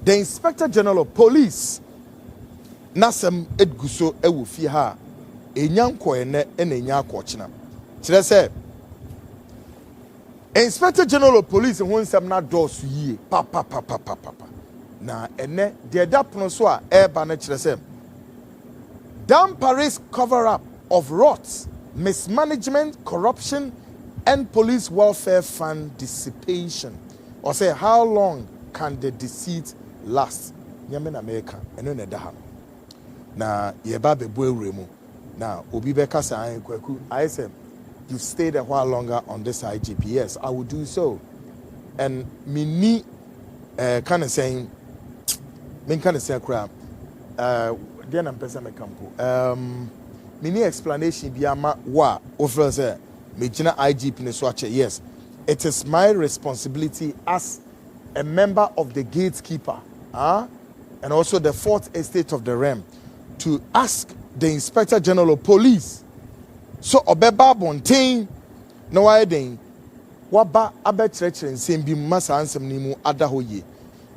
the Inspector General of Police Nasem Edguso Ewufi ha enyanko ene enya akochina kire say Inspector General of Police ho nsem na dosu yie papa na ene de dapono so a eba na kire say Dan Paris cover up of rot, mismanagement, corruption and police welfare fund dissipation. Or say how long can the deceit last? Nyame na America eno na da na yeba bebu ewremu na obi beka say Kwaku I say you've stayed a while longer on this IGP. Yes, I will do so. And me ni kind of saying me kind of say crap then I'm person me campo mini explanation bi ama wa offer say me gina IGP ne so ache. Yes, it is my responsibility as a member of the gatekeeper and also the fourth estate of the realm to ask the Inspector General of Police so obeba bontain no why den waba abekyerɛkyerɛ nsɛm bi masa ansɛm ni mu ada hɔ ye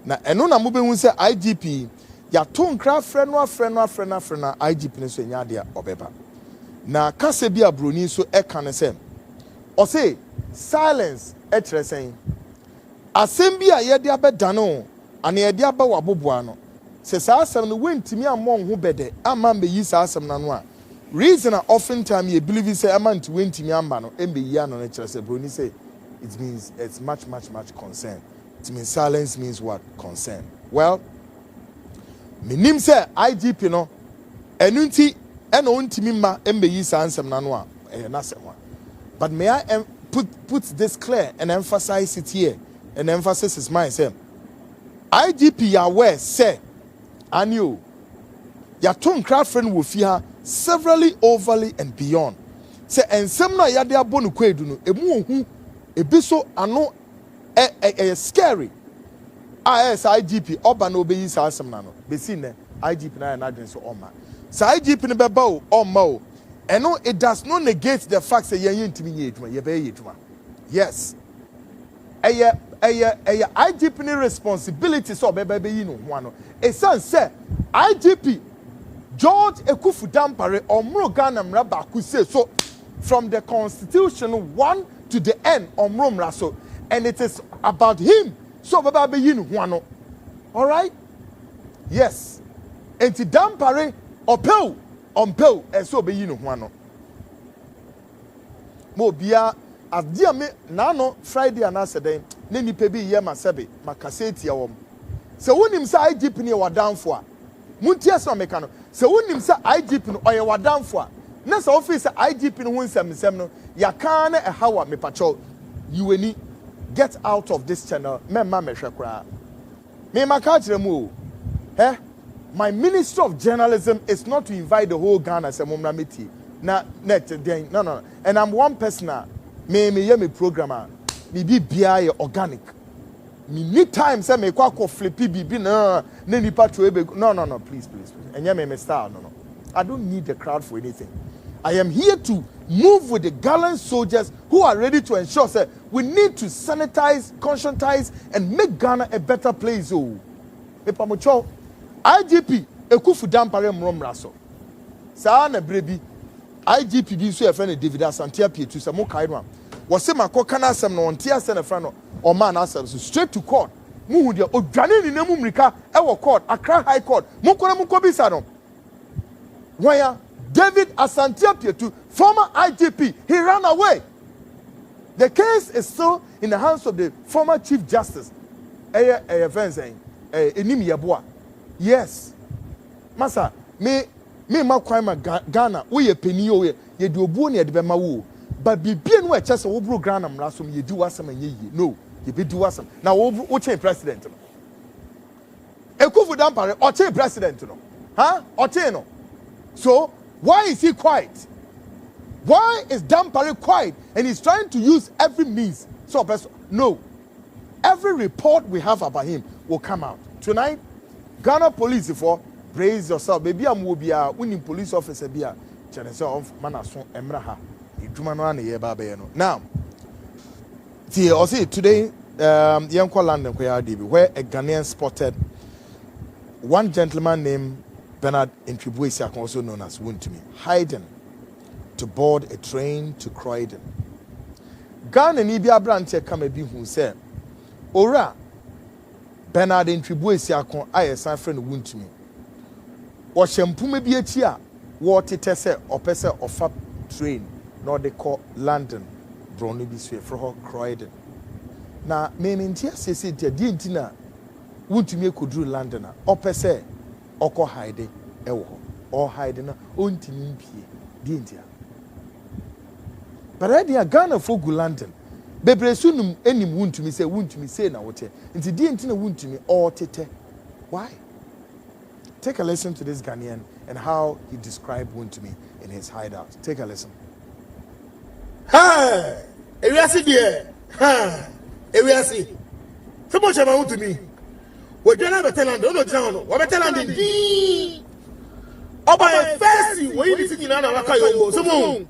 na ɛno na mobɛhu sɛ IGP ya to nkra frɛ no IGP ne so nya de obeba na kase bi abroni so ɛka ne sɛ ɔse silence ɛkyerɛ sɛn asɛm bi a yɛde abɛda no ana yɛde aba waboboa no sɛ saa asɛm no wentimi amɔ ho bɛdɛ ama mbeyi saa asɛm na no a reason often time you believe say amount wentimi amba no embeyi ano no kyerɛ sɛ broni say it means it's much concern. It means silence means what? Concern. Well, minim say IGP no enunti eno ntimi ma embeyi saa ansem na no a na semwa. But may I put this clear and emphasize it here, and emphasis is mine say IGP ya aware say anio ya to nkra friend wo fi ha severally overly and beyond say ensem na ya de abonu kwedu no emu ohu ebiso ano scary as IGP oba no obeyi sa asem na no besi ne IGP na adwen so oma sa IGP ne beba o oma o eno it does not negate the fact say yen ntimi ye edwuma ye be ye edwuma. Yes, IGP ne responsibility so beba be yi no ho ano esan say IGP George Ekufu Dampare omro Ghana mra ba ku say so from the constitution 1 to the end omro mra so, and it is about him so baba be yin ho ano. All right, yes, enti Dampare ompel and so be yin ho ano mo bia adia me na no Friday anaseden na nipa bi ye masebe makaseti ya wom se wonim sa IGP ne wadanfo a muntia so meka no se wonim sa IGP no oye wadanfo a na sa office IGP no ho nsɛmsɛm no yaka na ɛhawa mepacho yuweni get out of this channel memma mehwe kra me maka kyerɛ mu o my minister of journalism is not to invite the whole Ghana se momra metie na net den no and I'm one person me ye me programmer me bi bia ye organic me need time say me kwa flippy bibi na nipa to ebe no please enye me style no I don't need the crowd for anything. I am here to move with the gallant soldiers who are ready to ensure say we need to sanitize, conscientize and make Ghana a better place. Oh epamocho IGP Ekufu Dampare mromra so saa na brebi IGP bi so e friend David Asantia Pietu se mo kai no was say makoka na asem no ontia se na friend no o man asem so straight to court mu hu dia odwane ni namu mrika e wo court Accra High Court mo kora mo kobisa no where David Asantia Pietu, former IGP, he ran away. The case is still in the hands of the former Chief Justice. Yes. Masa, me ma Ghana, we ye penny o ye do boni at Bemawu. But be bien where Chester Obro Ghana Rasum, ye do awesome and ye. No, ye be do awesome. Now, Oche president. Ekufu Dampare, Oche president. Huh? Oche no. So, why is he quiet? Why is Dampare quiet? And he's trying to use every means. So, no. Every report we have about him will come out. Tonight, Ghana police, for brace yourself. Baby, I'm will be a winning police officer. Be a Chinese manason emraha. Now, see, today, young London where a Ghanaian spotted one gentleman named Bernard Ntwibuesiak, also known as Wuntumi, hiding to board a train to Croydon. Ghana ni bi abrante kama bi hu se ora Bernard Ntwibuesiak aye san friend Wuntumi. Wo hyempume bi achi a wo tete se opese ofa train no de call London bronu bi so efro ho Croydon. Na me ntia sese dia di ntina Wuntumi ekoduru London a opese oko hide ewo ho or hide na ontimi mpie di ntia. But idea Ghana for London. Bebre sunum enim Wuntumi say na wote. Nti di ntina Wuntumi or tete. Why? Take a listen to this Ghanaian and how he described Wuntumi in his hideout. Take a listen. Ha! Ewiase die. Ha! Ewiase. So much about Wuntumi. We don't have a talent, no town. We have a talent in Oba first we need to na waka yombo. So mo.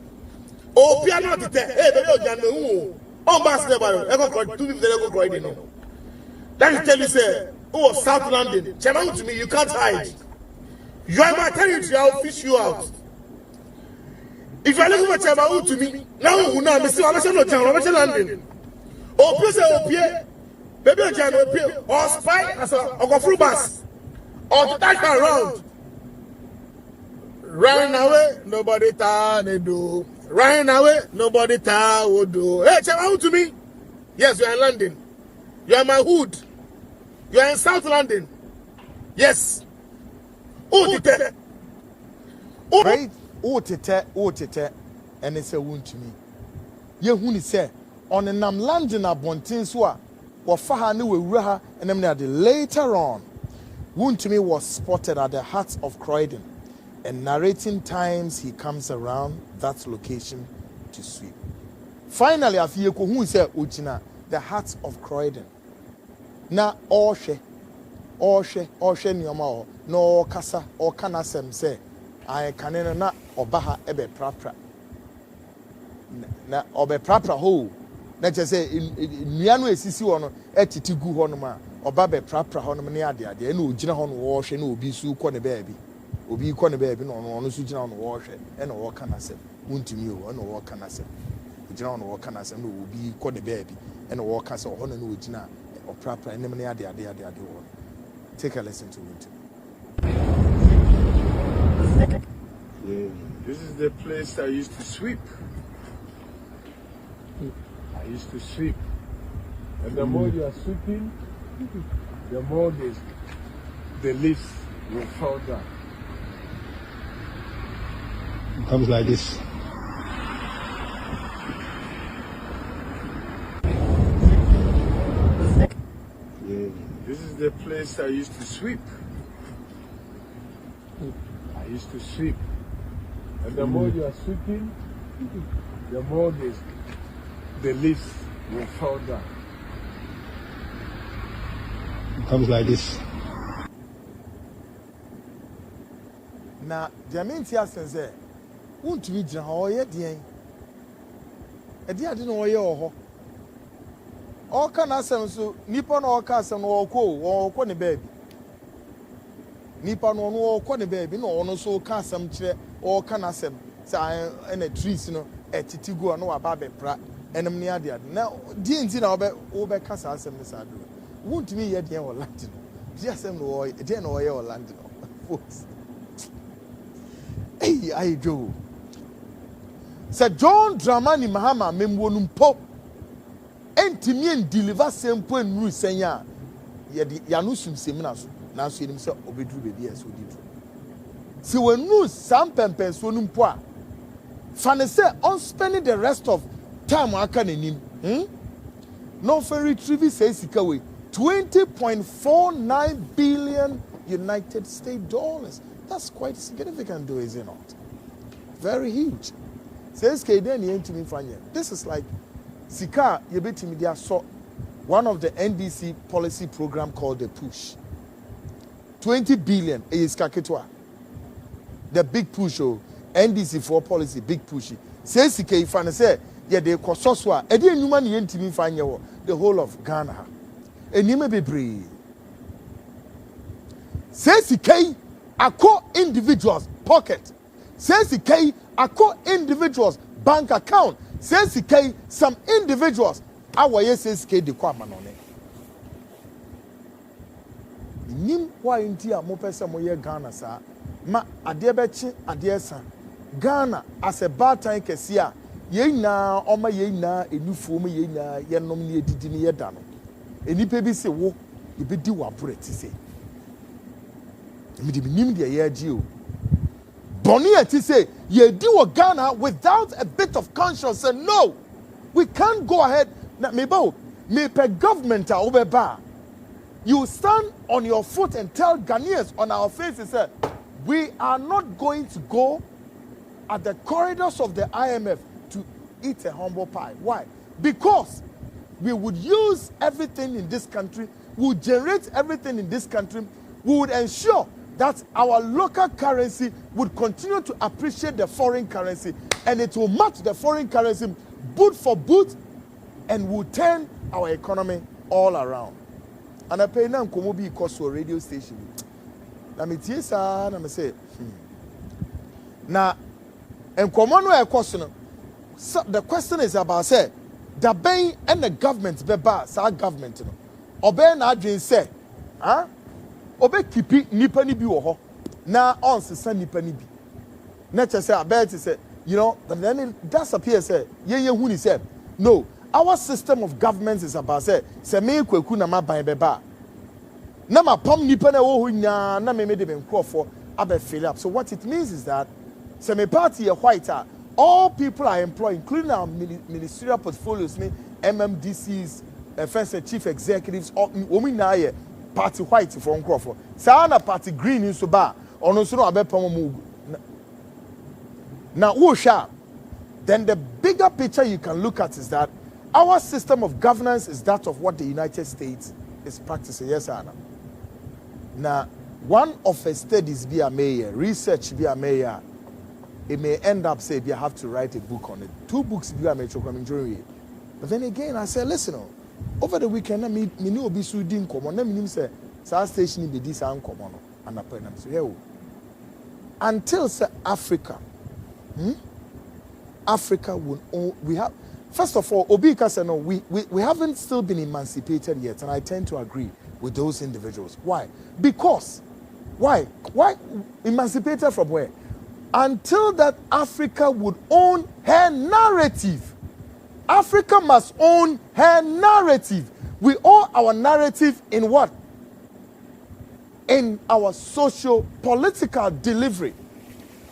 O piano tete. Eh baby o jan me on basketball. E go 2 people go Croydon no. That is tell you say, oh South London. Chema Wuntumi, you can't hide. You are my territory, I'll fish you out. If you are looking for Chema Wuntumi, now me see I'm not town, London. Oh please o pie. Baby o jan o pie. Or spy as a go through bus. Or to dash around. Run away, nobody can do. Run away, nobody can do. Hey, Chema Wuntumi. Yes, you are in London. You are my hood. You are in South London. Yes. Oh, tete. Right? Oh, tete. And it's a Wuntumi. Ye huni say on the Nam London abontin so a wafaha ne wewura and then later on Wuntumi was spotted at the Heart of Croydon and narrating times he comes around that location to sweep. Finally, afiye ko hu say ogina the Heart of Croydon. Na ohwe nioma o no kasa o kana sem say I kanene na obaha ebe prapra na obe prapra ho na che say nua no esisi ho no etiti gu ho no ma oba be prapra ho no ne ade na ogina ho no wo hwe na obi su kɔ ne baabi obi kɔ ne baabi no no su gina ho no wo hwe e na wo kana sem Wuntumi o na wo kana sem ogina ho no wo kana sem na obi kɔ ne baabi e na wo ka se ho no na ogina o prapra ne ne ade wo. Take a listen to it. Yeah, this is the place I used to sweep. I used to sweep. And the more you are sweeping, the more the leaves will fall down. It comes like this. Yeah, this is the place I used to sweep. I used to sweep. And the more you are sweeping, the more the leaves will fall down. It comes like this. Na diamenti asense Wuntumi gina ho ye den e dia de no wo ye ho o ka na asem so nipa no o ka asem no wo kɔ ne baabi nipa no wo kɔ ne baabi no ono so ka asem kire o ka na asem sa na trees no etiti go no wa ba be pra enem ne ade na di nti na wo be ka sa asem ne sa do Wuntumi ye den wo London di asem no wo de na wo ye wo London folks. Hey, I do. Sir John Dramani Mahama memwonum po entimi en deliver sempo enru senya ye no sumsem na so na so enim se obeduru bebi eso didu si wenu sam pempen so num po a fa ne se on spending the rest of time aka nanim no for retrieve say sika we 20.49 billion United States dollars. That's quite significant, though, is it not? Very huge. Says this is like Sika Yebeti Media saw one of the NDC policy program called the Push. 20 billion is Kaketwa. The big push, NDC for policy, big push. Says Sika if I say, yeah, they Kososwa, and then human yentimi the whole of Ghana. And you may be brave. Says he ako individuals pocket. Says he ako individuals bank account. Says he some individuals awaye says he de kwa manone. Nim why inti a mo pese mo ye Ghana sa ma ade bechi ade sa Ghana as a bad time kesi a ye na oma ye na enufuo mo ye na ye nom ne edidi ne ye da no enipa bi se wo e be di wa bure ti se me di nim de ye agi o boni ati say ye di wo Ghana without a bit of conscience. Say no, we can't go ahead na me per government a obeba. You stand on your foot and tell Ghanaians on our faces that we are not going to go at the corridors of the IMF to eat a humble pie. Why? Because we would use everything in this country, we would generate everything in this country, we would ensure that our local currency would continue to appreciate the foreign currency, and it will match the foreign currency boot for boot, and will turn our economy all around. And I pay now komo bi cost to a radio station. Na me tie sa na me say na enkomo no e cost no. So the question is about say the bank and the government be ba sa government no. Obe na adwen say obe kipi nipa ni bi wo ho na on sesa nipa ni bi. Na che say abet say you know then it does appear say ye hu ni say no. Our system of government is about say me Kwaku na maban beba. Na ma pom nipa na wo nya na me de benkrofo abe fill up. So what it means is that say me party a white all people are employed, including our ministerial portfolios, me MMDCs, first chief executives, omi na ye party white for nkrofo. Sa na party green in so ba ono so no abe pom mu. Now wo sha then the bigger picture you can look at is that our system of governance is that of what the United States is practicing. Yes, Anna. Now, one of the studies be a mayor, research be a mayor, it may end up say you have to write a book on it. 2 books be a mayor coming during it. But then again, I said, listen, over the weekend, me no be so din common. Let me say, our station be this uncommon. And I put them so until say Africa, Africa will we have. First of all, Obika said, no, we haven't still been emancipated yet, and I tend to agree with those individuals. Why? Because, why emancipated from where? Until that Africa would own her narrative. Africa must own her narrative. We own our narrative in what? In our socio-political delivery.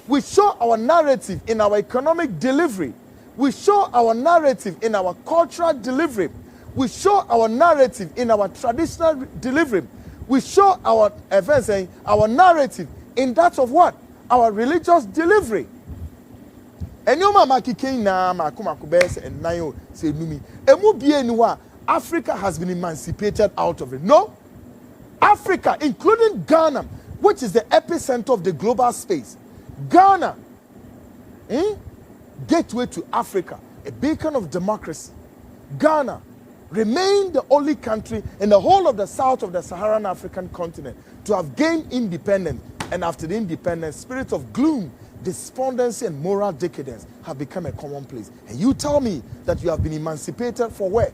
We show our narrative in our economic delivery. We show our narrative in our cultural delivery. We show our narrative in our traditional delivery. We show our narrative in that of what? Our religious delivery. And you mama kike na makumakubes and nayo say numi. Emu bie niwa Africa has been emancipated out of it. No. Africa, including Ghana, which is the epicenter of the global space. Ghana, gateway to Africa, a beacon of democracy. Ghana remained the only country in the whole of the south of the Saharan African continent to have gained independence. And after the independence, spirit of gloom, despondency, and moral decadence have become a commonplace. And you tell me that you have been emancipated for where?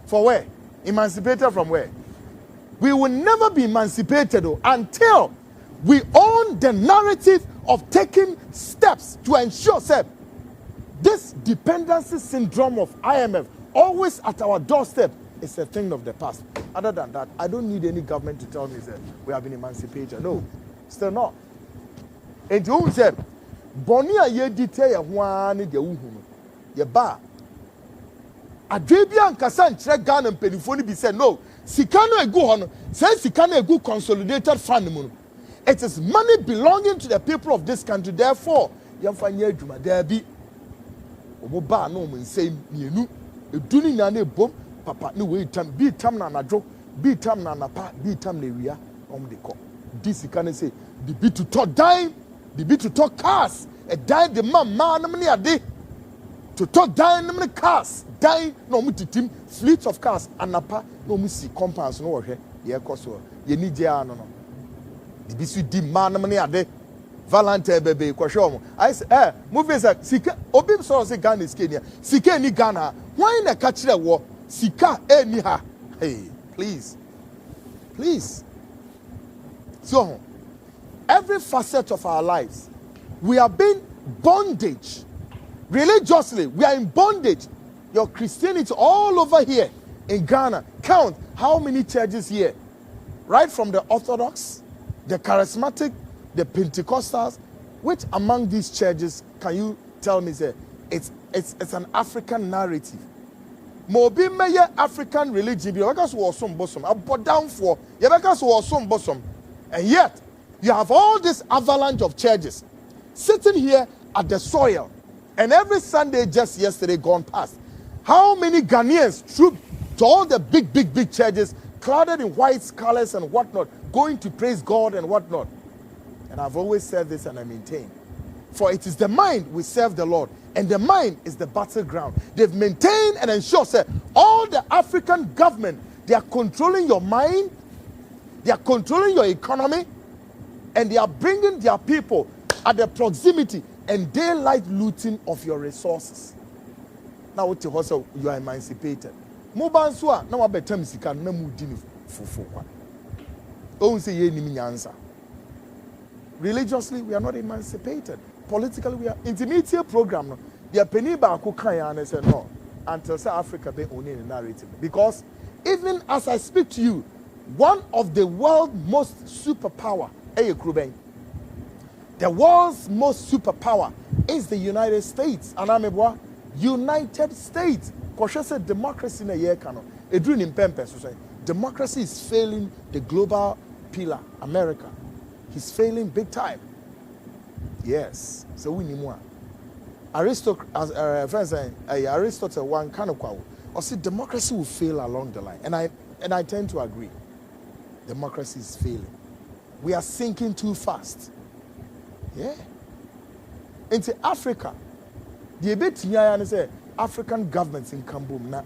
For where? Emancipated from where? We will never be emancipated until we own the narrative of taking steps to ensure that this dependency syndrome of IMF, always at our doorstep, is a thing of the past. Other than that, I don't need any government to tell me that we have been emancipated. No, still not. And you said, Bonia ye detail one de uhunu. Ye ba. Adrebian Kasan Trek Ghana and Penifoni be said, no, Sikano egu hono, says Sikano egu consolidated fund. It is money belonging to the people of this country. Therefore, Yamfanya Juma, there be Omoba no man say, you doing nane bom, papa, no way, be tam na jo, be tam na pa, be tam area, the call. This can say, the be to talk dime, the be to talk cars, a dime the man, many a day to talk dime, many cars, dime, no mutim, fleets of cars, and napa, no missy compounds, no here, yeah, coso, you need ya no. The bisu di man money ade. Valentine baby kwahwe I say movie say sika obi so say Ghana is Kenya. Sika ni Ghana. Why na ka kire wo? Sika ni ha. Hey, please. Please. So every facet of our lives, we are being bondage. Religiously, we are in bondage. Your Christianity all over here in Ghana. Count how many churches here. Right from the Orthodox, the Charismatic, the Pentecostals. Which among these churches can you tell me say it's an African narrative? Mobi meye African religion because we are some bosom. I put down for because we are some bosom. And yet you have all this avalanche of churches sitting here at the soil. And every Sunday, just yesterday gone past, how many Ghanaians trooped to all the big churches, clouded in white colors and whatnot, going to praise God and whatnot. And I've always said this and I maintain. For it is the mind we serve the Lord, and the mind is the battleground. They've maintained and ensured that all the African government, they are controlling your mind, they are controlling your economy, and they are bringing their people at the proximity and daylight looting of your resources. Now what you also you are emancipated. Mobansua na wabetam sika na mudini fufu kwa. Don't say ye nimi nyansa. Religiously we are not emancipated. Politically we are intermediate program no. The penny ba ko kan ya na say no until South Africa be only in the narrative. Because even as I speak to you, one of the world's most superpower, the world's most superpower is the United States. Anamebwa, United States. Koshe said democracy in a year cano. Edrin in Pempe so say democracy is failing the global pillar, America. He's failing big time. Yes. So we need more. Aristotle one kind of quote. Or see democracy will fail along the line. And I tend to agree. Democracy is failing. We are sinking too fast. Yeah. Into Africa, the bit say African governments in Kambum na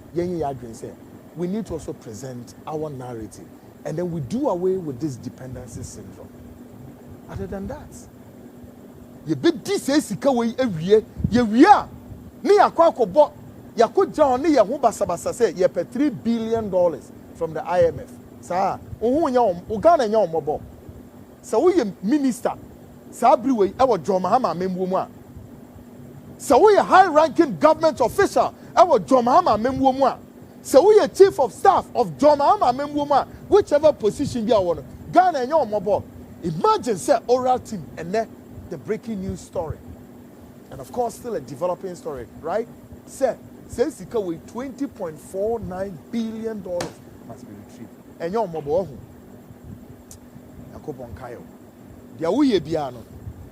say we need to also present our narrative, and then we do away with this dependency syndrome. Other than that, you bit this sika we ewie ni akwa yakoja on ni ye ho basabasa say ye pe $3 billion from the IMF. Sa ohun nya Uganda nya omobo. So we minister Sabriwe ewo John Mahama memwo a. So we high ranking government official ewo John Mahama memwo a. So we chief of staff of John Mahama memwo a. Whichever position be awon Ghana nya omobo. Imagine say oral team and then the breaking news story. And of course still a developing story, right? Say sika we $20.49 billion must be retrieved. And nya omobo hu.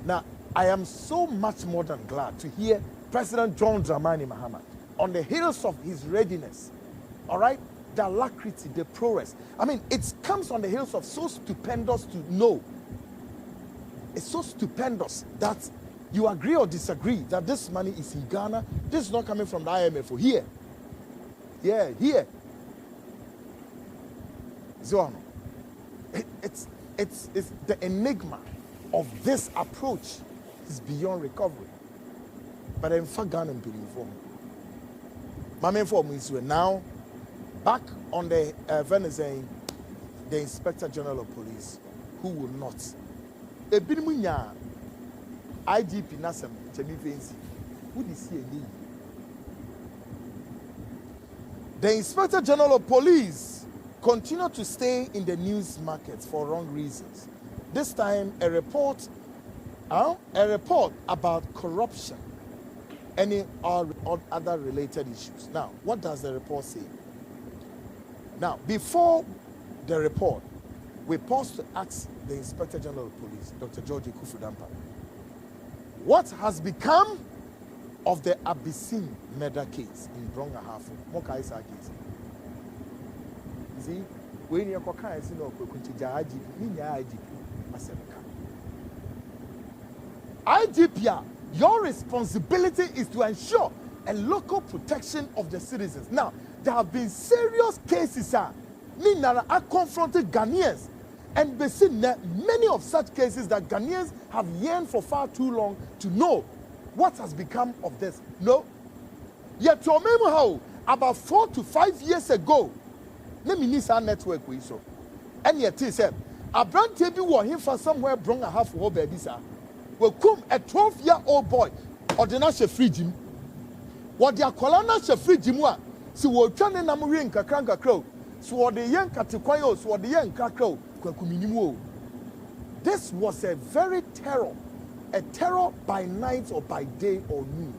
Now, I am so much more than glad to hear President John Dramani Mahama on the heels of his readiness, all right, the alacrity, the prowess. I mean, it comes on the heels of so stupendous to know. It's so stupendous that you agree or disagree that this money is in Ghana. This is not coming from the IMF or here. Yeah, here. Zono. It's the enigma of this approach is beyond recovery. But in fact, Ghana is informed. My main form is now back on the Venezuela, the Inspector General of Police, who will not. Ebinimunya IGP Nasem Chemifensi, who is here? The Inspector General of Police continue to stay in the news markets for wrong reasons. This time, a report about corruption and other related issues. Now, what does the report say? Now, before the report, we pause to ask the Inspector General of Police, Dr. George Kufudampa, what has become of the Abyssine murder case in Bronga Hafu, Mokaisa case? See, when you are kind of IGP, your responsibility is to ensure a local protection of the citizens. Now, there have been serious cases, I confronted Ghanaians And many of such cases that Ghanaians have yearned for far too long to know what has become of this. No. Yet to remember how about 4 to 5 years ago, let me need our network we so. And yet he said, a brand table was him for somewhere brung a half of baby sir. Will come a 12-year-old boy or the national free gym. What their colonna free gym was. So we're trying to namurin kakranka crow. So what the young Katikwayo, so what the young Kakro, Kwaku. This was a terror by night or by day or noon.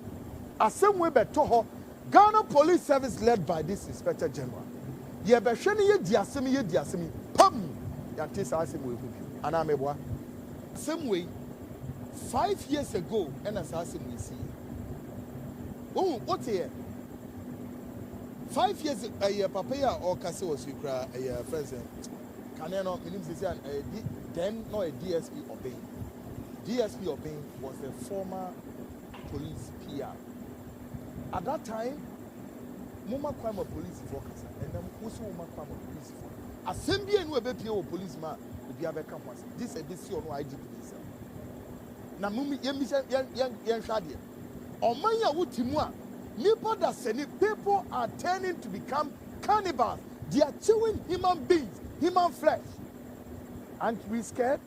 As some way better, Ghana Police Service led by this Inspector General. Ye be sheni ye diasemi, pam! Yante sa same way. Anamebwa. Same way, 5 years ago, and as I said, we see. Oh, what's here? 5 years a papaya or Cassie was you cry a friend. Can I not mean then no a DSP obeying? DSP obeying was a former police PR. At that time, Muma crime of police focus, and then also Muma crime of police for. Assembly and we be a policeman will be a campus. This is this or no IGP. Na mumi yan shadi. Omanya wutimwa. People are turning to become cannibals. They are chewing human beings, human flesh. Aren't we scared?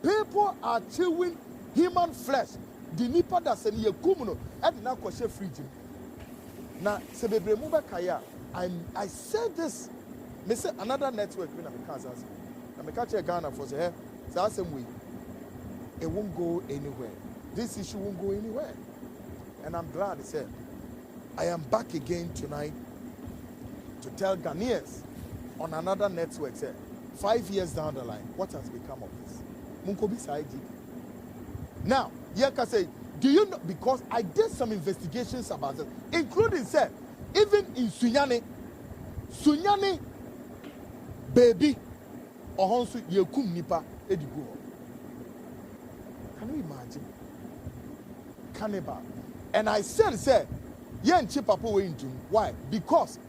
People are chewing human flesh. The nipa da seni ye kumuno. Edi na kwashe free gym. Na sebebre mumba kaya. I said this. Me say another network we na me Kansas. Na me catch Ghana for say the same way. It won't go anywhere. This issue won't go anywhere. And I'm glad he said, I am back again tonight to tell Ghanaians on another network, say, 5 years down the line, what has become of this? Munkobi Saidi. Now, Yeka say, do you know, because I did some investigations about it, including, say, even in Sunyani, baby, or Honsu, Yekum Nipa, Edigo. Can you imagine? Cannibal. And I said, yen chipapo we into. Why? Because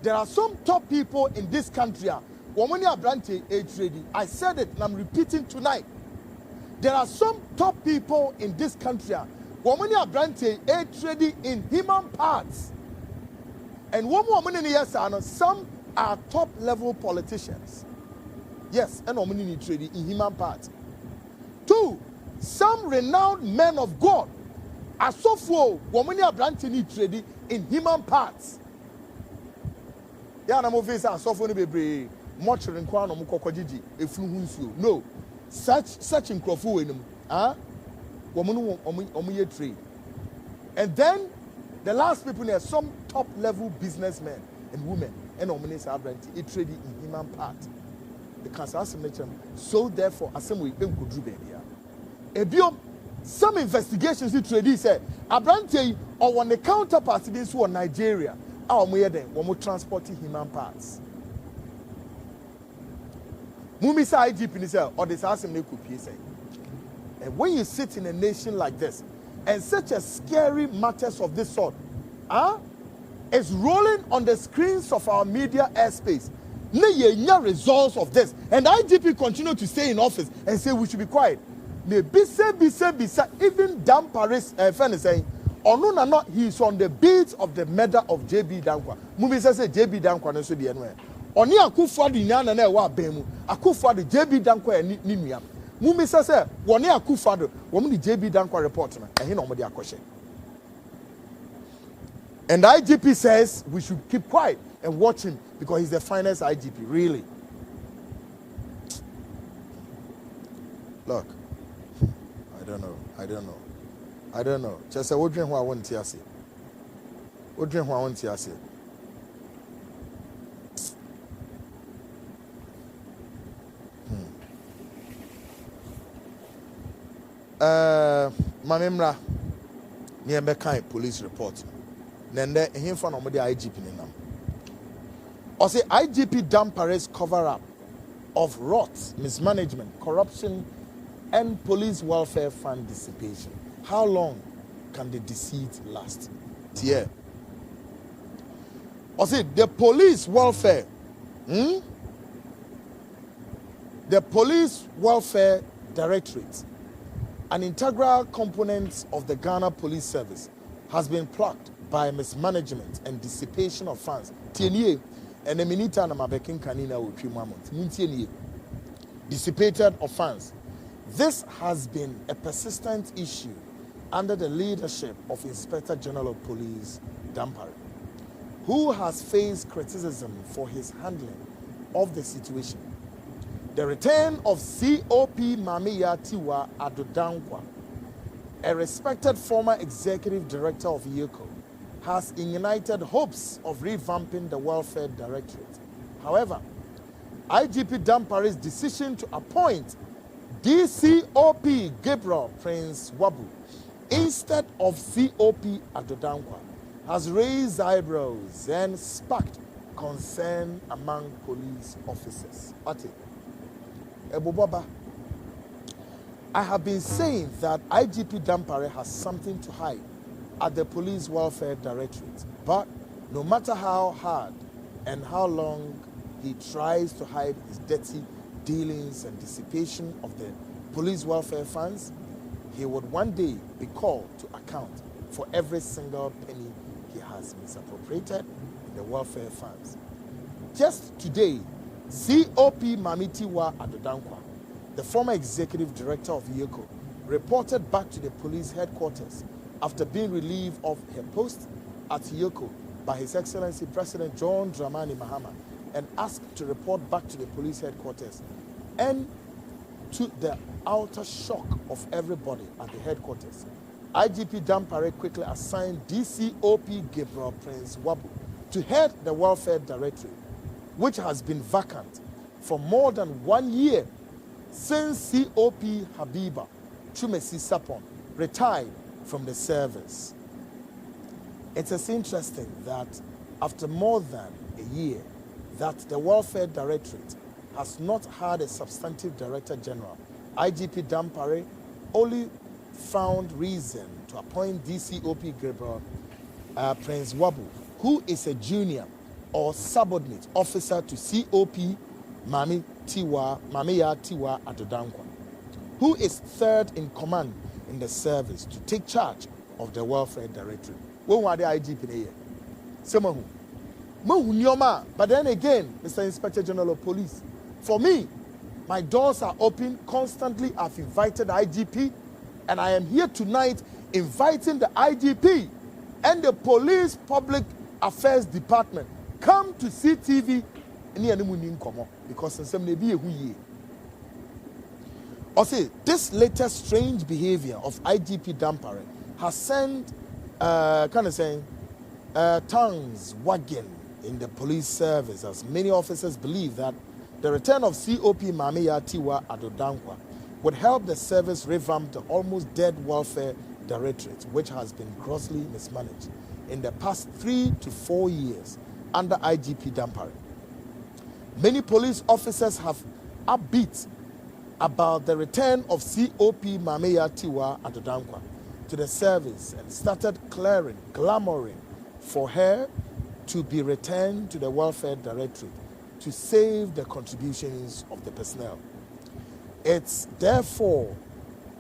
there are some top people in this country. I said it and I'm repeating tonight. There are some top people in this country. Trading in human parts. And one woman in the some are top level politicians. Yes, and woman trading in human parts. 2, some renowned men of God. Asofo, woman ya branching trading in human parts. Ya na mo face asofo ni bebre mortuary nkwa no mukokojiji efunu hunsuo. No. Such nkrofo we nim. Woman omuye trade. And then the last people are some top level businessmen and women and omuni sa branch trading in human parts. The council nature. So therefore assembly enkodru baby ya. Ebio some investigations in trade say Abrante or on the counterparts in so Nigeria our more transporting human parts. Mumisa IGP say or this assembly could say. And when you sit in a nation like this and such a scary matters of this sort is rolling on the screens of our media airspace. No results of this. And IGP continue to stay in office and say we should be quiet. Bisa, even Dan Paris, friend is saying, no, he's on the beat of the murder of JB Dankwa. Mumi says JB Dankwa no so the anywhere. Oni akufo de nyana na wa bemu. Akufo de JB Dankwa ni nua. Mumi says woni akufo de wo mu JB Dankwa report na ehe na omo de akoshe. And the IGP says we should keep quiet and watch him because he's the finest IGP, really. Look. I don't know. Just say, what drink who I want to see? What drink who I want to see? Mamemra, near Mekai police report. Then there, him for the IGP in them. Or say IGP Dan Paris cover up of rot, mismanagement, corruption, and police welfare fund dissipation. How long can the deceit last? Yeah. Or say the police welfare The Police Welfare Directorate, an integral component of the Ghana Police Service, has been plucked by mismanagement and dissipation of funds. Tienie, and the minita na mabekin kanina utrimamont. Dissipated of funds. This has been a persistent issue under the leadership of Inspector General of Police Dampare, who has faced criticism for his handling of the situation. The return of COP Mamiya Tiwa Adodankwa, a respected former executive director of IGP, has ignited hopes of revamping the Welfare Directorate. However, IGP Dampare's decision to appoint DCOP Gabriel Prince Wabu instead of COP Adodankwa has raised eyebrows and sparked concern among police officers. Ebubaba, I have been saying that IGP Dampare has something to hide at the Police Welfare Directorate, but no matter how hard and how long he tries to hide his dirty dealings and dissipation of the police welfare funds, he would one day be called to account for every single penny he has misappropriated in the welfare funds. Just today, COP Mamitiwa Adodankwa, the former executive director of IGP, reported back to the police headquarters after being relieved of her post at IGP by His Excellency President John Dramani Mahama, and asked to report back to the police headquarters, and to the outer shock of everybody at the headquarters, IGP Dampare quickly assigned DCOP Gabriel Prince Wabu to head the Welfare Directorate, which has been vacant for more than 1 year since COP Habiba Chumesi Sapon retired from the service. It is interesting that after more than a year that the Welfare Directorate has not had a substantive Director General, IGP Dampare only found reason to appoint DCOP Gabriel Prince Wabu, who is a junior or subordinate officer to COP Mamiya Tiwa Adodankwa, who is third in command in the service, to take charge of the Welfare Directorate. When were the IGP here? Someone but then again, Mr. Inspector General of Police, for me, my doors are open constantly. I've invited IGP, and I am here tonight inviting the IGP and the Police Public Affairs Department come to CTV because this latest strange behavior of IGP Dampare has sent tongues wagging in the police service, as many officers believe that the return of COP Mamiya Tiwa Adodankwa would help the service revamp the almost dead Welfare Directorate, which has been grossly mismanaged in the past 3 to 4 years under IGP Dampare. Many police officers have upbeat about the return of COP Mamiya Tiwa Adodankwa to the service and started clamoring for her to be returned to the Welfare Directorate to save the contributions of the personnel. It therefore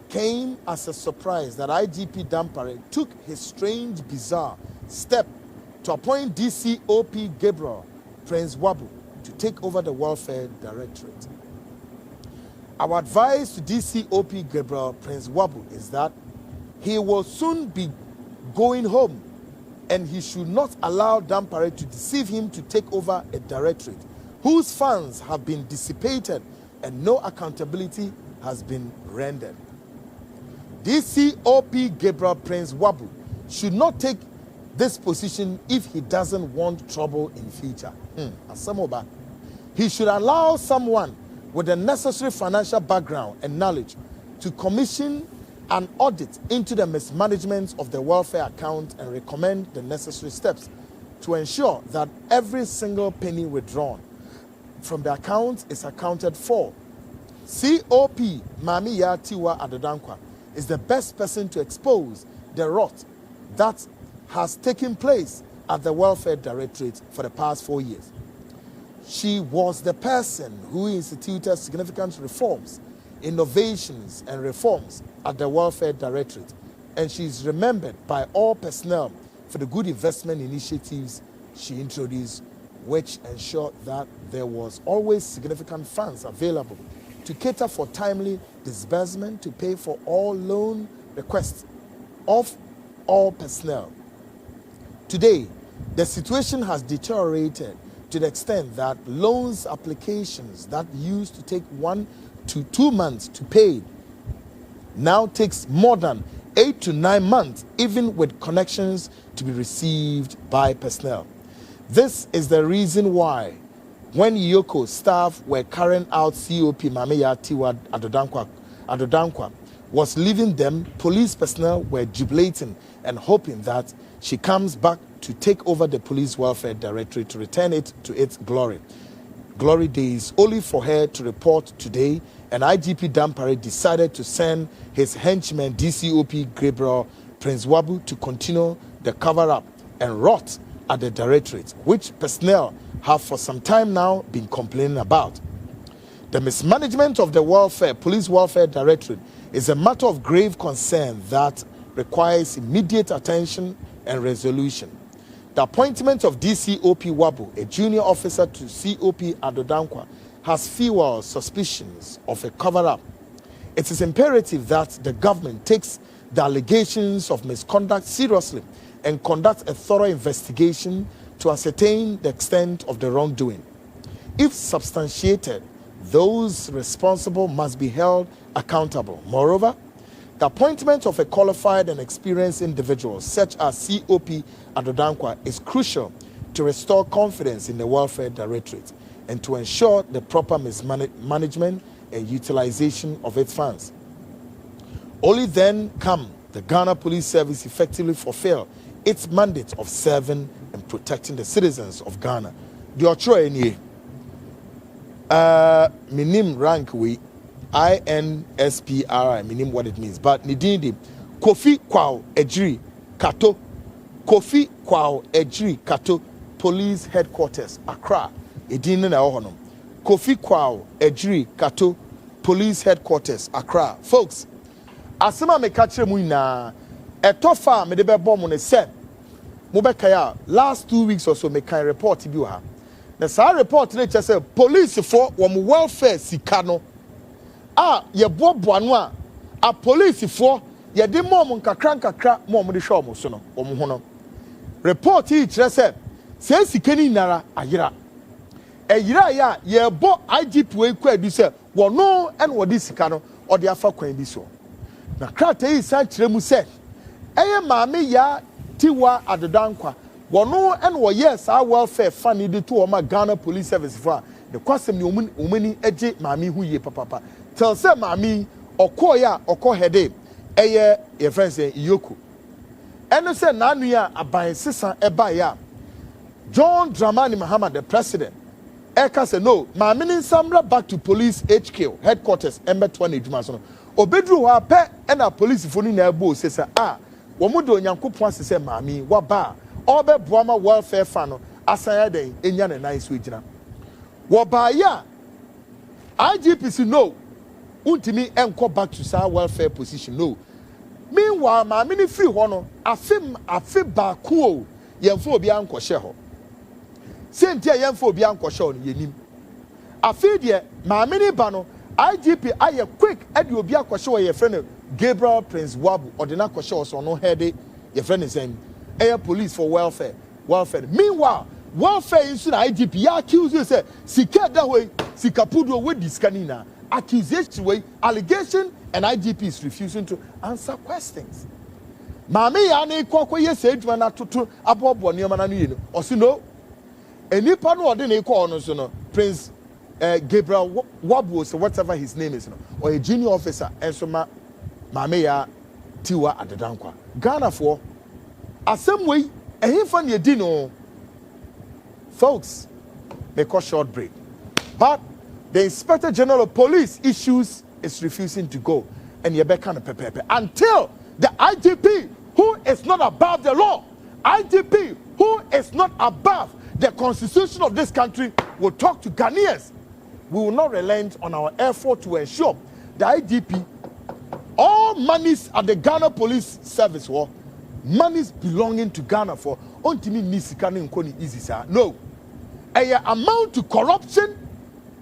came as a surprise that IGP Dampare took his strange, bizarre step to appoint DCOP Gabriel Prince Wabu to take over the Welfare Directorate. Our advice to DCOP Gabriel Prince Wabu is that he will soon be going home, and he should not allow Dampare to deceive him to take over a directorate whose funds have been dissipated and no accountability has been rendered. DCOP Gabriel Prince Wabu should not take this position if he doesn't want trouble in future. He should allow someone with the necessary financial background and knowledge to commission an audit into the mismanagement of the welfare account and recommend the necessary steps to ensure that every single penny withdrawn from the account is accounted for. COP Mamiya Tiwa Adodankwa is the best person to expose the rot that has taken place at the Welfare Directorate for the past 4 years. She was the person who instituted significant reforms, innovations, and reforms at the Welfare Directorate, and she is remembered by all personnel for the good investment initiatives she introduced, which ensured that there was always significant funds available to cater for timely disbursement to pay for all loan requests of all personnel. Today, the situation has deteriorated to the extent that loans applications that used to take 1 to 2 months to pay now takes more than 8 to 9 months, even with connections to be received by personnel. This is the reason why when Yoko staff were carrying out COP Mameya Tiwa Adodankwa was leaving them, police personnel were jubilating and hoping that she comes back to take over the Police Welfare Directorate to return it to its glory days, only for her to report today and IGP Dampare decided to send his henchman DCOP Gabriel Prince Wabu to continue the cover-up and rot at the Directorate, which personnel have for some time now been complaining about. The mismanagement of the Police Welfare Directorate is a matter of grave concern that requires immediate attention and resolution. The appointment of DCOP Wabu, a junior officer, to COP Adodankwa has fueled suspicions of a cover-up. It is imperative that the government takes the allegations of misconduct seriously and conducts a thorough investigation to ascertain the extent of the wrongdoing. If substantiated, those responsible must be held accountable. Moreover, the appointment of a qualified and experienced individual such as COP Adodankwa is crucial to restore confidence in the Welfare Directorate and to ensure the proper management and utilization of its funds. Only then can the Ghana Police Service effectively fulfill its mandate of serving and protecting the citizens of Ghana. The Ochoa Enie, minim rank we INSPRI, minim what it means, but nidindi Kofi Kwao Ejiri Kato, Kofi Kwao Ejiri Kato, Police Headquarters, Accra. Edin na ohonom. Kofi Kwao Ejiri Kato, Police Headquarters, Accra. Folks, asema me kachire mu na etofa me de be bom ne se mo be kaya last 2 weeks or so me kan report bi wa. Na sa report na che say police for wom welfare sika no ye bobo anu a police for ye de mom nkakra mom de hwe omo so no omo ho no report yi kire say se sika ni nara ayira eyira ya ye bo IGP we kwa bi say wono en wodi sika no ode afa kwan bi so na krata yi sa kire mu say eye maame ya Tiwa Adodankwa wono en wo yes our welfare fund de to o ma Ghana Police Service for the kwasem ni omani eje maame hu ye papa tell say maame okoya okohede eye your friends Yoko eno say nanu ya aban sesa eba ya John Dramani Mahama the president eka say no maame ni samra back to police HQ headquarters embe 20 dwuma so no obedru ho ape na police foni na ebo say womudo onyankopon asese maami waba obe boama welfare fa no asanya den enya ne nan so gina woba ya IGP si no untimi enko back to sa welfare position no meanwhile maami ni free ho no afi ba ko yemfo obi anko hye ho senti yemfo obi anko hye ho no yenim afi de maami ni ba no IGP aye quick ade obi akɔhye wɔ yɛ friend Gabriel Prince Wabu ɔdena kɔhye wɔ so no head your friend is saying air police for welfare. Meanwhile, welfare is na IGP ya accuse you say sika da way sika pudo we discanina accusation way allegation and IGP is refusing to answer questions. Mami ya na ikɔ ye say adwuma na toto abobo nneɛma na no yi no ɔsi no enipa no ɔde na ikɔ ɔno so no Prince Gabriel Wabu, so whatever his name is, or a junior officer, and so Mameya Tiwa Adodankwa. Ghana for a same way, and he found your dinner. Folks, make a short break. But the Inspector General of Police issues is refusing to go, and you're back on pepe until the IGP, who is not above the law, IGP, who is not above the constitution of this country, will talk to Ghanaians. We will not relent on our effort to ensure the IGP, all monies at the Ghana Police Service, or monies belonging to Ghana for ontimi nisikani nkoni easy sir. No. A amount to corruption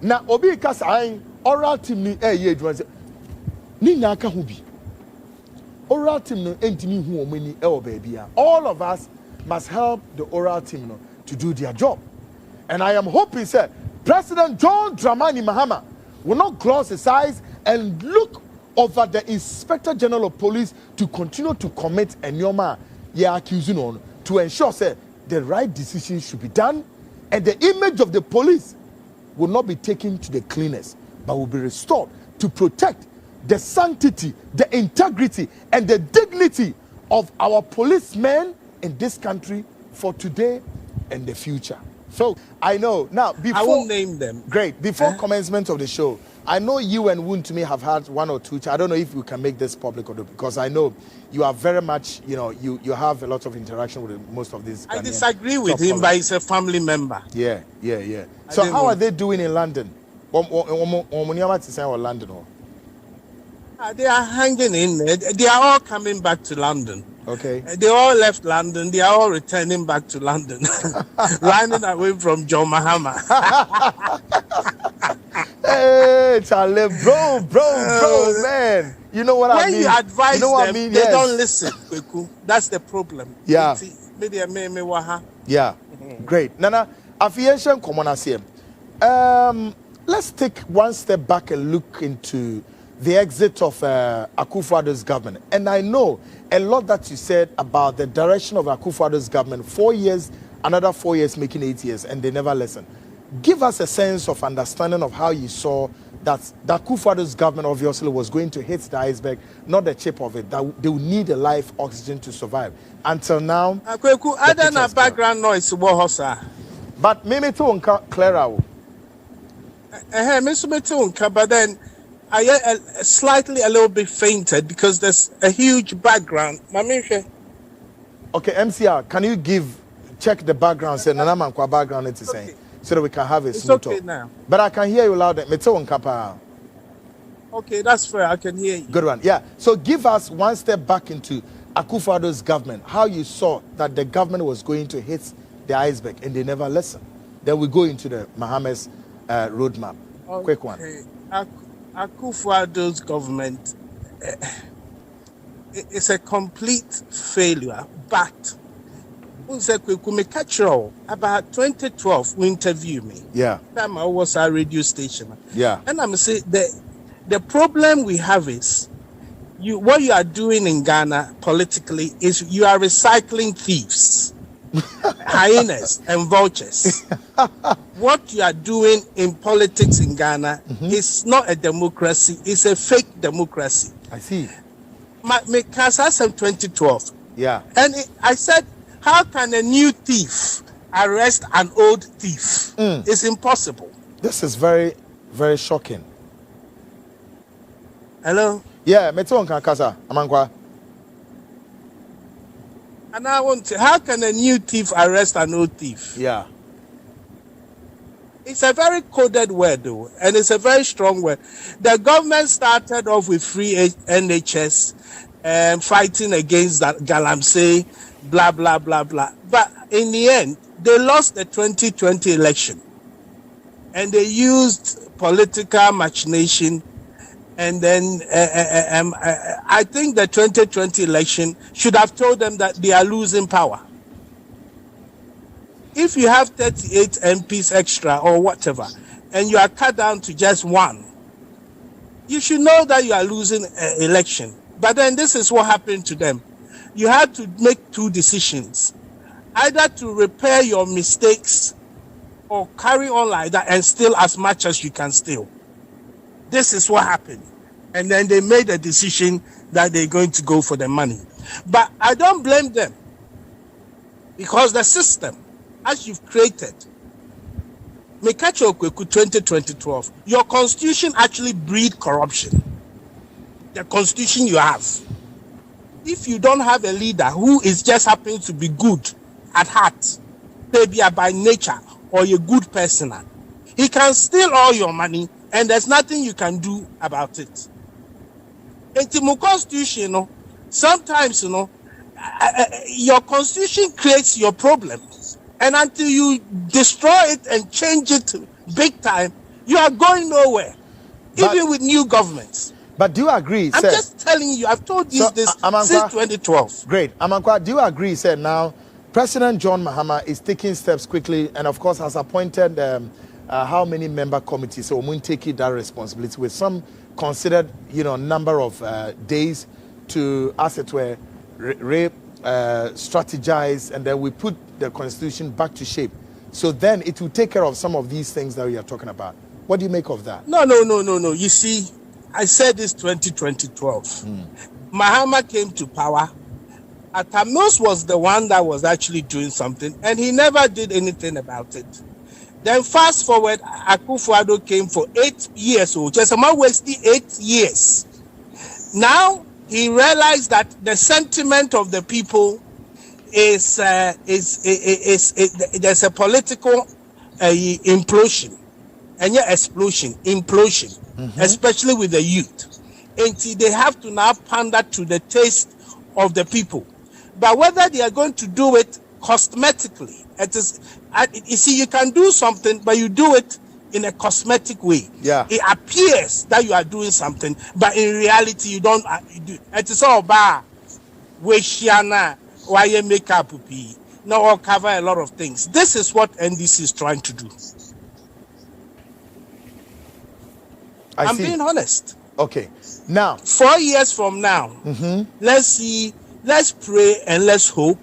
na obi kasa oral team ni ye adwuma ni nyaka ho bi. Oral team no entimi hu omani e baby. All of us must help the oral team no, to do their job. And I am hoping, sir, President John Dramani Mahama will not gloss his eyes and look over the Inspector General of Police to continue to commit a nyoma accusing on to ensure, sir, the right decision should be done and the image of the police will not be taken to the cleaners, but will be restored to protect the sanctity, the integrity, and the dignity of our policemen in this country for today and the future. So I know now before I won't name them. Great. Before commencement of the show, I know you and Wuntumi have had one or two. I don't know if we can make this public or not, because I know you are very much, you have a lot of interaction with most of these. I disagree with him, but he's a family member. Yeah. So how are they doing in London? London? They are hanging in there. They are all coming back to London. Okay. They all left London. They are all returning back to London, running away from John Mahama. Hey, Charlie, bro, man. You know what I mean? When you advise them, they yes. don't listen. Kwaku. That's the problem. Yeah. Yeah. Great. Nana, affiliation common asem. Let's take one step back and look into the exit of Akufo-Addo's government. And I know a lot that you said about the direction of Akufo-Addo's government, 4 years, another 4 years, making 8 years, and they never listen. Give us a sense of understanding of how you saw that the Akufo-Addo's government obviously was going to hit the iceberg, not the tip of it, that they would need a life oxygen to survive. Until now, Kwaku, I don't have background noise. But maybe to unka Clara. But then I slightly a little bit fainted because there's a huge background. Okay, MCR, can you check the background, say Nanaman background it's saying, so that we can have a smooth okay talk. now. But I can hear you loud. Okay, that's fair. I can hear you. Good one. Yeah. So give us one step back into Akufo-Addo's government, how you saw that the government was going to hit the iceberg and they never listened. Then we go into the Mahama's roadmap. Okay. Quick one. Akufo-Addo's government is a complete failure, but about 2012 we interviewed me. Yeah. Time I was our radio station. Yeah. And I'm saying the problem we have is what you are doing in Ghana politically is you are recycling thieves, hyenas and vultures. What you are doing in politics in Ghana is not a democracy, it's a fake democracy. I see. My 2012. Yeah. And I said, how can a new thief arrest an old thief? It's impossible. This is very, very shocking. Hello? Yeah, Meton Kankasa, Amankwa. And I want to, how can a new thief arrest an old thief? Yeah. It's a very coded word, though, and it's a very strong word. The government started off with free NHS and fighting against that Galamsey, blah, blah, blah, blah. But in the end, they lost the 2020 election. And they used political machination. And then I think the 2020 election should have told them that they are losing power. If you have 38 MPs extra or whatever, and you are cut down to just one, you should know that you are losing an election. But then this is what happened to them. You had to make two decisions, either to repair your mistakes or carry on like that and steal as much as you can steal. This is what happened. And then they made a decision that they're going to go for the money. But I don't blame them, because the system, as you've created, Mekacho Kwaku 2012, your constitution actually breed corruption. The constitution you have. If you don't have a leader who is just happens to be good at heart, maybe by nature or a good person, He can steal all your money, and there's nothing you can do about it. In the constitution, sometimes, your constitution creates your problem. And until you destroy it and change it big time, you are going nowhere, even with new governments. But do you agree, I'm sir? just telling you, I've told you this since 2012. Great. Amankwa, do you agree, sir, now President John Mahama is taking steps quickly and, of course, has appointed how many member committees, so we'll take that responsibility with some considered, number of days to, as it were, strategize, and then we put the constitution back to shape. So then it will take care of some of these things that we are talking about. What do you make of that? No. You see, I said this 2012. Mahama came to power. Atamus was the one that was actually doing something, and he never did anything about it. Then fast forward, Akufo-Addo came for 8 years old. Just about wasting 8 years. Now he realized that the sentiment of the people is there's a political implosion, and implosion, especially with the youth. And they have to now pander to the taste of the people. But whether they are going to do it cosmetically, you see, you can do something, but you do it in a cosmetic way. Yeah. It appears that you are doing something, but in reality, you don't. It is all bad. Why you make up? Now, I'll cover a lot of things. This is what NDC is trying to do. I'm being honest. Okay. Now, 4 years from now, let's see, let's pray and let's hope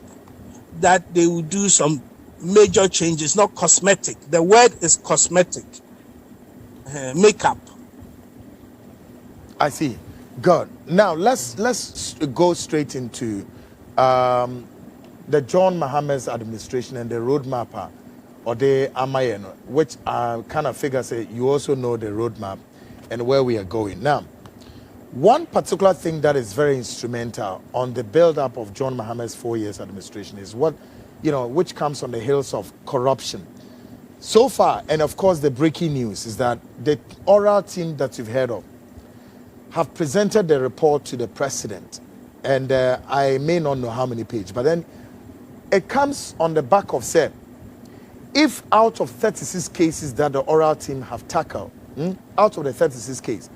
that they will do some major changes, not cosmetic. The word is cosmetic. Makeup. I see. Good. Now let's go straight into the John Mahama's administration and the roadmap, or the Amayeno, which kind of figure say you also know the roadmap and where we are going. Now, one particular thing that is very instrumental on the build-up of John Mahama's 4 years administration is what, which comes on the heels of corruption. So far, and of course the breaking news is that the oral team that you've heard of have presented the report to the president. And I may not know how many pages, but then it comes on the back of said, if out of 36 cases that the oral team have tackled, out of the 36 cases,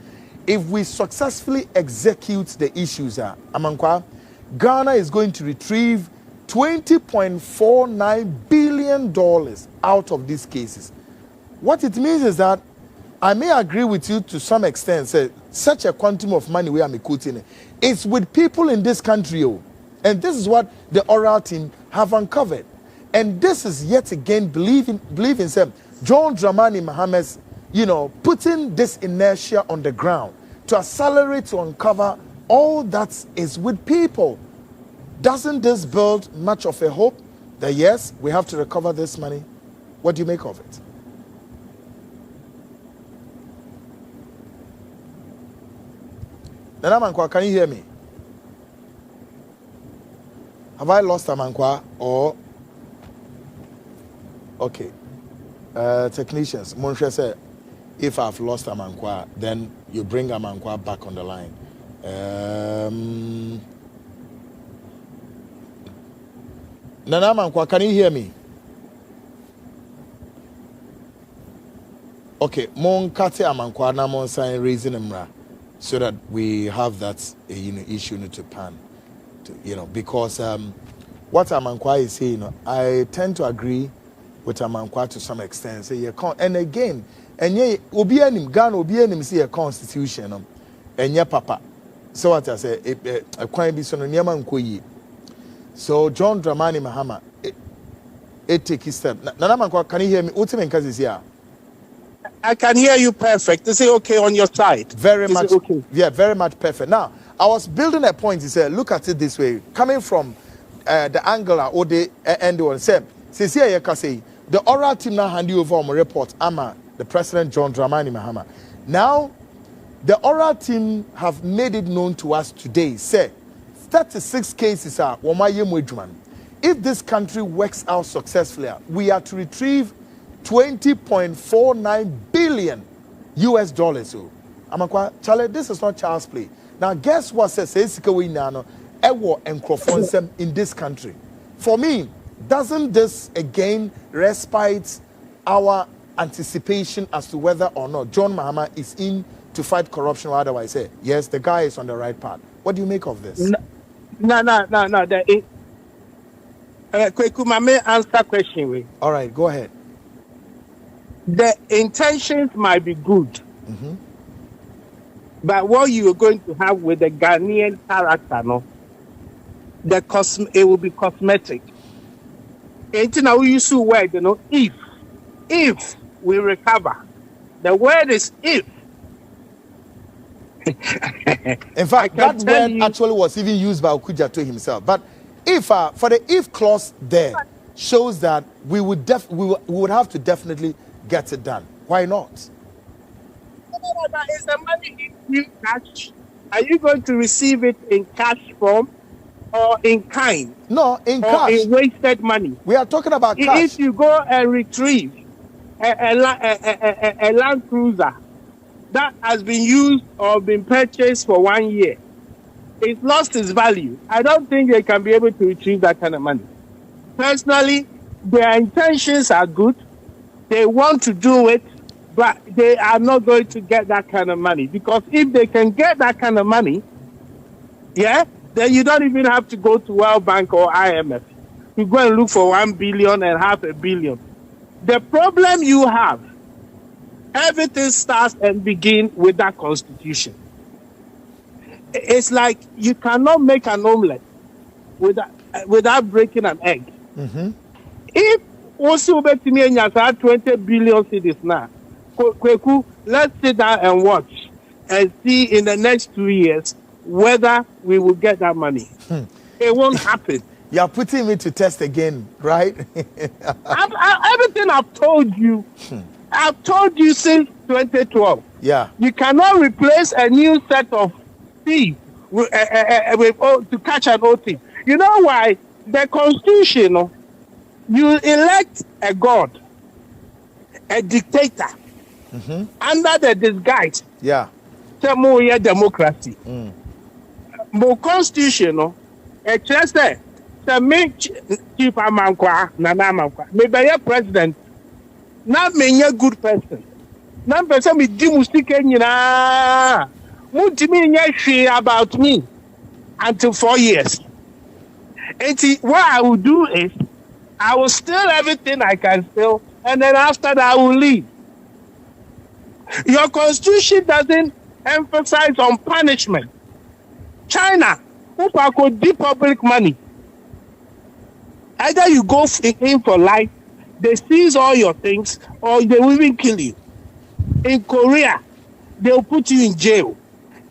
if we successfully execute the issues, Amankwa, Ghana is going to retrieve $20.49 billion out of these cases. What it means is that I may agree with you to some extent, say, such a quantum of money we are quoting. It's with people in this country, and this is what the oral team have uncovered. And this is yet again believing John Dramani Mahama's, putting this inertia on the ground to accelerate, to uncover all that is with people. Doesn't this build much of a hope that yes, we have to recover this money? What do you make of it? Nana Mankwa, can you hear me? Have I lost Amankwa or? Okay. Technicians, Monshe said, if I've lost Amankwa, then you bring Amankwa back on the line. Nana Amankwa, can you hear me? Okay, Mon Kate Amankwa na mon sign raising him so that we have that issue to pan, because what Amankwa is saying, I tend to agree with Amankwa to some extent. Say and again, and ye obi anim Ghana obi anim say a constitution, and ye papa. So what I say, a crime be so no nyama nkoyi. So John Dramani Mahama, it take his step. Nana Mankwa, can you hear me? Ultimate case is here. I can hear you perfect. Is it okay on your side? Very much. Okay? Yeah, very much perfect. Now, I was building a point. He said, look at it this way. Coming from the angle or the end one. Said, the oral team now hand you over on my report. Ama, the President John Dramani Mahama. Now, the oral team have made it known to us today. Say, 36 cases are If this country works out successfully, we are to retrieve $20.49 billion US dollars. So, Amakwa, Charlie, this is not child's play. Now, guess what says Sika Nano, Ewo and Crawford in this country? For me, doesn't this again respite our anticipation as to whether or not John Mahama is in to fight corruption or otherwise? Say, yes, the guy is on the right path. What do you make of this? No. Kwaku, may answer question. All right, go ahead. The intentions might be good, but what you are going to have with the Ghanaian character, no, it will be cosmetic. Anything we use the word, if we recover, the word is if. In fact, that word actually was even used by Okuja to himself. But if for the if clause there shows that we would have to definitely get it done. Why not? Is the money in cash? Are you going to receive it in cash form or in kind? No, in or cash. In wasted money. We are talking about cash. If you go and retrieve a Land Cruiser that has been used or been purchased for 1 year, it's lost its value. I don't think they can be able to retrieve that kind of money. Personally, their intentions are good. They want to do it, but they are not going to get that kind of money. Because if they can get that kind of money, then you don't even have to go to World Bank or IMF. You go and look for 1 billion and $500 million. The problem you have, everything starts and begins with that constitution. It's like you cannot make an omelette without breaking an egg. If also 20 billion cedis now, Kwaku, let's sit down and watch and see in the next 2 years whether we will get that money. It won't happen. You are putting me to test again, right? Everything I've told you, I've told you since 2012. Yeah. You cannot replace a new set of thieves to catch an old thief. You know why? The Constitution, you elect a god, a dictator, under the disguise. Yeah. More democracy. More Constitution, a chester, the make chief amankwa, nanamankwa, maybe a president, not many a good person. Not person with dimustic, about me until 4 years. And see, what I will do is I will steal everything I can steal, and then after that I will leave. Your constitution doesn't emphasize on punishment. China, who could do public money. Either you go in for life, they seize all your things, or they will even kill you. In Korea, they'll put you in jail.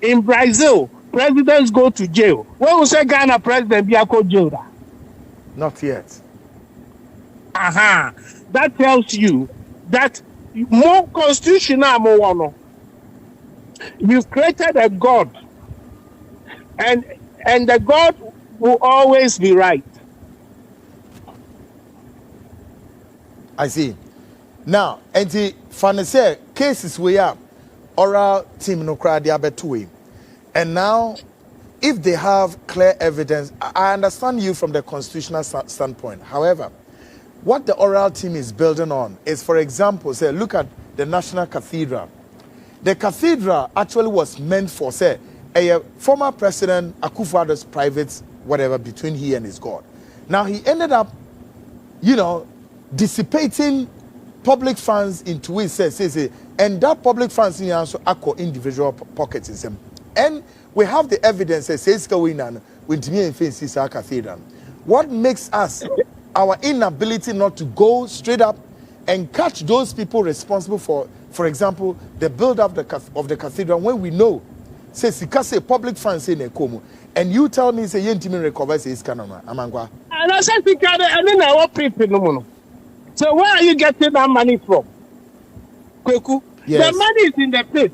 In Brazil, presidents go to jail. When we say Ghana president, be a jail. Not yet. That tells you that more constitutional, more you've created a God, and the God will always be right. I see. Now, and the funny say cases we are oral team no crowd way. And now, if they have clear evidence, I understand you from the constitutional standpoint. However, what the oral team is building on is, for example, say, look at the National Cathedral. The cathedral actually was meant for, say, a former president Akufo-Addo's private whatever between he and his God. Now he ended up, dissipating public funds into it, says, and that public funds in also acco individual pockets in them. And we have the evidence that says cathedral. What makes us our inability not to go straight up and catch those people responsible for example, the build-up of the cathedral when we know, say public funds in Ekomo, and you tell me say you recover say Iskanoma, Amangwa. And I said and then I want people no. So where are you getting that money from? Kwaku? Yes. The money is in the pit.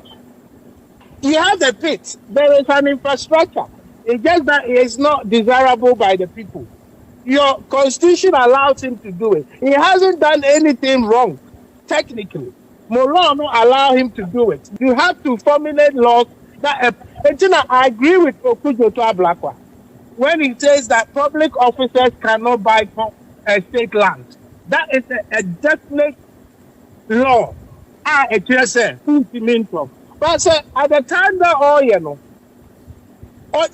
You have the pit. There is an infrastructure. It's just that it's not desirable by the people. Your constitution allows him to do it. He hasn't done anything wrong. technically, law no allow him to do it. You have to formulate laws that. I agree with Okujo to Ablakwa when he says that public officers cannot buy state land. That is a definite law. It just says who's the main problem. But at the time that all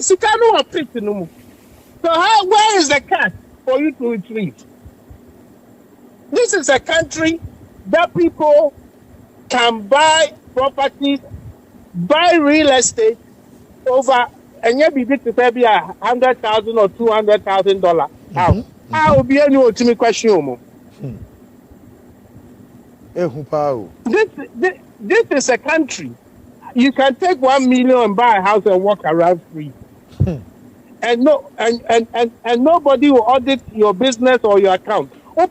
Sikano picked no more. So where is the cash for you to retrieve? This is a country that people can buy properties, buy real estate over, and you be to pay $100,000 or $200,000 house. How will be any ultimate question? This is a country. You can take 1 million and buy a house and walk around free. And nobody will audit your business or your account. It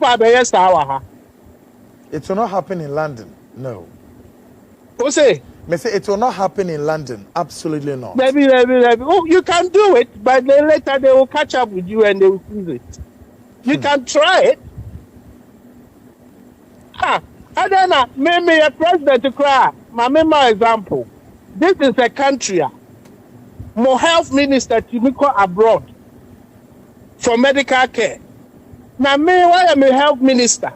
will not happen in London. No. Who say? It will not happen in London. Absolutely not. Maybe. Oh, you can do it, but then later they will catch up with you and they will seize it. You can try it. I don't know. Maybe a president to cry. My example. This is a country. More health minister to go abroad for medical care. Now, why am a health minister?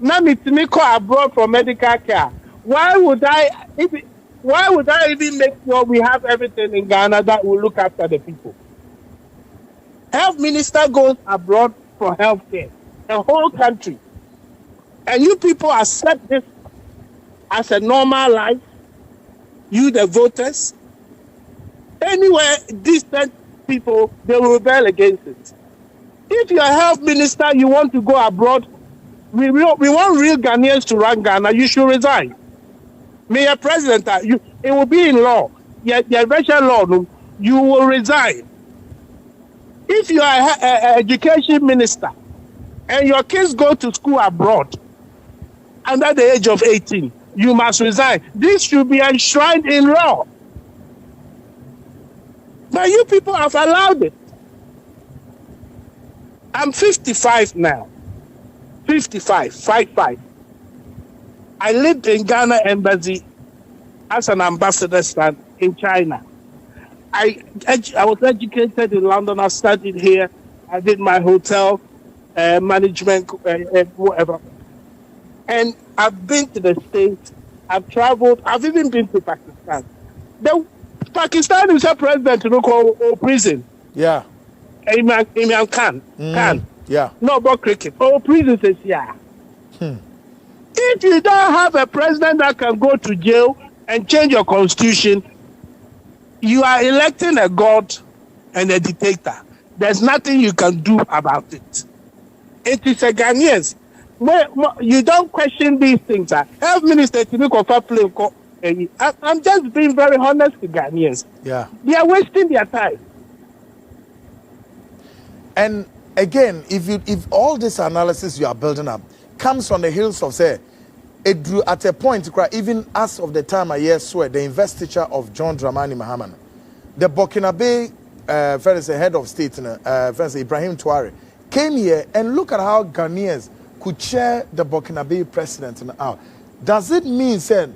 Now, me to go abroad for medical care. Why would I even make sure we have everything in Ghana that will look after the people? Health minister goes abroad for health care, the whole country. And you people accept this as a normal life, you the voters. Anywhere decent people, they will rebel against it. If you're a health minister, you want to go abroad, we want real Ghanaians to run Ghana, you should resign. Mayor President, it will be in law. Your version law, you will resign. If you are an education minister and your kids go to school abroad under the age of 18, you must resign. This should be enshrined in law. But you people have allowed it. I'm 55 now. 55. I lived in Ghana Embassy as an ambassador in China. I was educated in London. I studied here. I did my hotel management, whatever. And I've been to the States. I've traveled. I've even been to Pakistan. Pakistan is a president to call prison. Yeah. Imran Khan. Yeah. No about cricket. Prison says yeah. If you don't have a president that can go to jail and change your constitution, you are electing a god and a dictator. There's nothing you can do about it. It is a Ghanaians. You don't question these things. Health Minister, I'm just being very honest to Ghanaians. Yeah. They are wasting their time. And again, if all this analysis you are building up comes on the heels of, say, it drew at a point, even as of the time I swear, the investiture of John Dramani Mahama, the Burkinabe head of state, Ibrahim Traoré, came here and look at how Ghanaians could chair the Burkinabe president now. Does it mean, say,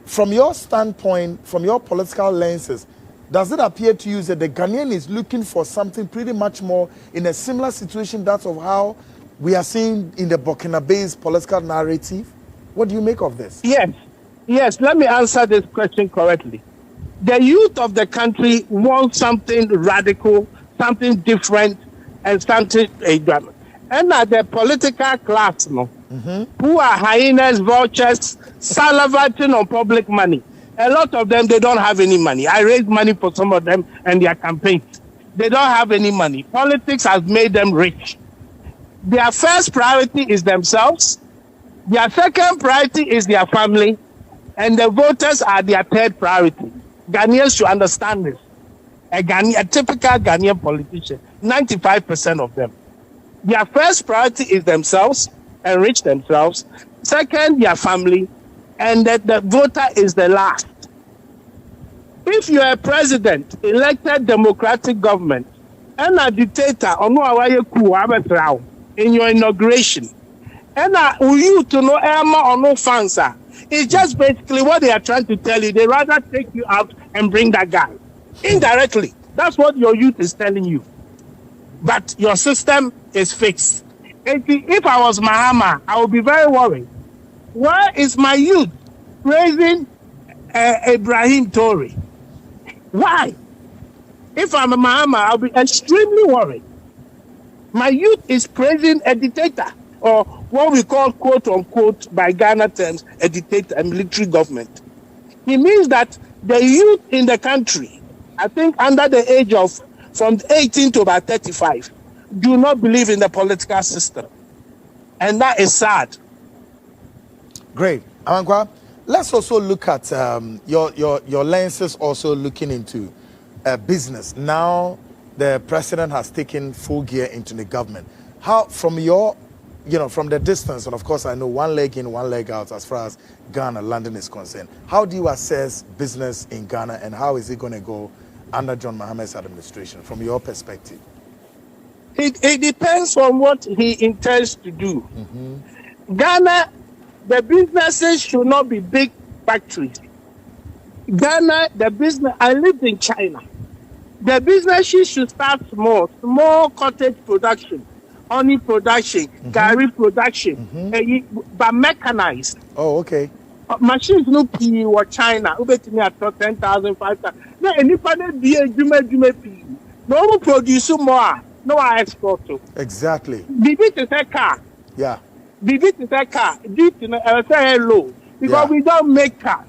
from your standpoint, from your political lenses, does it appear to you that the Ghanaian is looking for something pretty much more in a similar situation, that of how we are seeing in the Burkinabe's political narrative? What do you make of this? Yes. Let me answer this question correctly. The youth of the country want something radical, something different, and something drama. And the political class, who are hyenas, vultures, salivating on public money. A lot of them, they don't have any money. I raised money for some of them and their campaigns. They don't have any money. Politics has made them rich. Their first priority is themselves. Their second priority is their family. And the voters are their third priority. Ghanaians should understand this. A typical Ghanaian politician, 95% of them. Their first priority is themselves, enrich themselves. Second, their family. And the voter is the last. If you are a president, elected democratic government, and a dictator, in your inauguration, And you to know Emma or no fans. It's just basically what they are trying to tell you. They rather take you out and bring that guy. Indirectly. That's what your youth is telling you. But your system is fixed. If I was Mahama, I would be very worried. Where is my youth praising Ibrahim Toure? Why? If I'm a Mahama, I'll be extremely worried. My youth is praising a dictator, or what we call, quote unquote, by Ghana terms, a dictator, a military government. It means that the youth in the country, I think under the age of from 18 to about 35, do not believe in the political system. And that is sad. Great. Amankwa, let's also look at your lenses also looking into business. Now the president has taken full gear into the government. How, from your, from the distance, and of course I know one leg in, one leg out as far as Ghana, London is concerned, how do you assess business in Ghana and how is it going to go under John Mahama's administration from your perspective? It depends on what he intends to do. Ghana, the businesses should not be big factories. Ghana, the business, I lived in China. The businesses should start small cottage production, honey production, curry production, but mechanized. Oh, okay. Machines no P or China, ubet me at 10,000, 5,000. No, anybody be a jume P. No produce more, no export to. Exactly. Bibi is a car. Yeah. Bibi is a car. Deep in a very low because we don't make cars.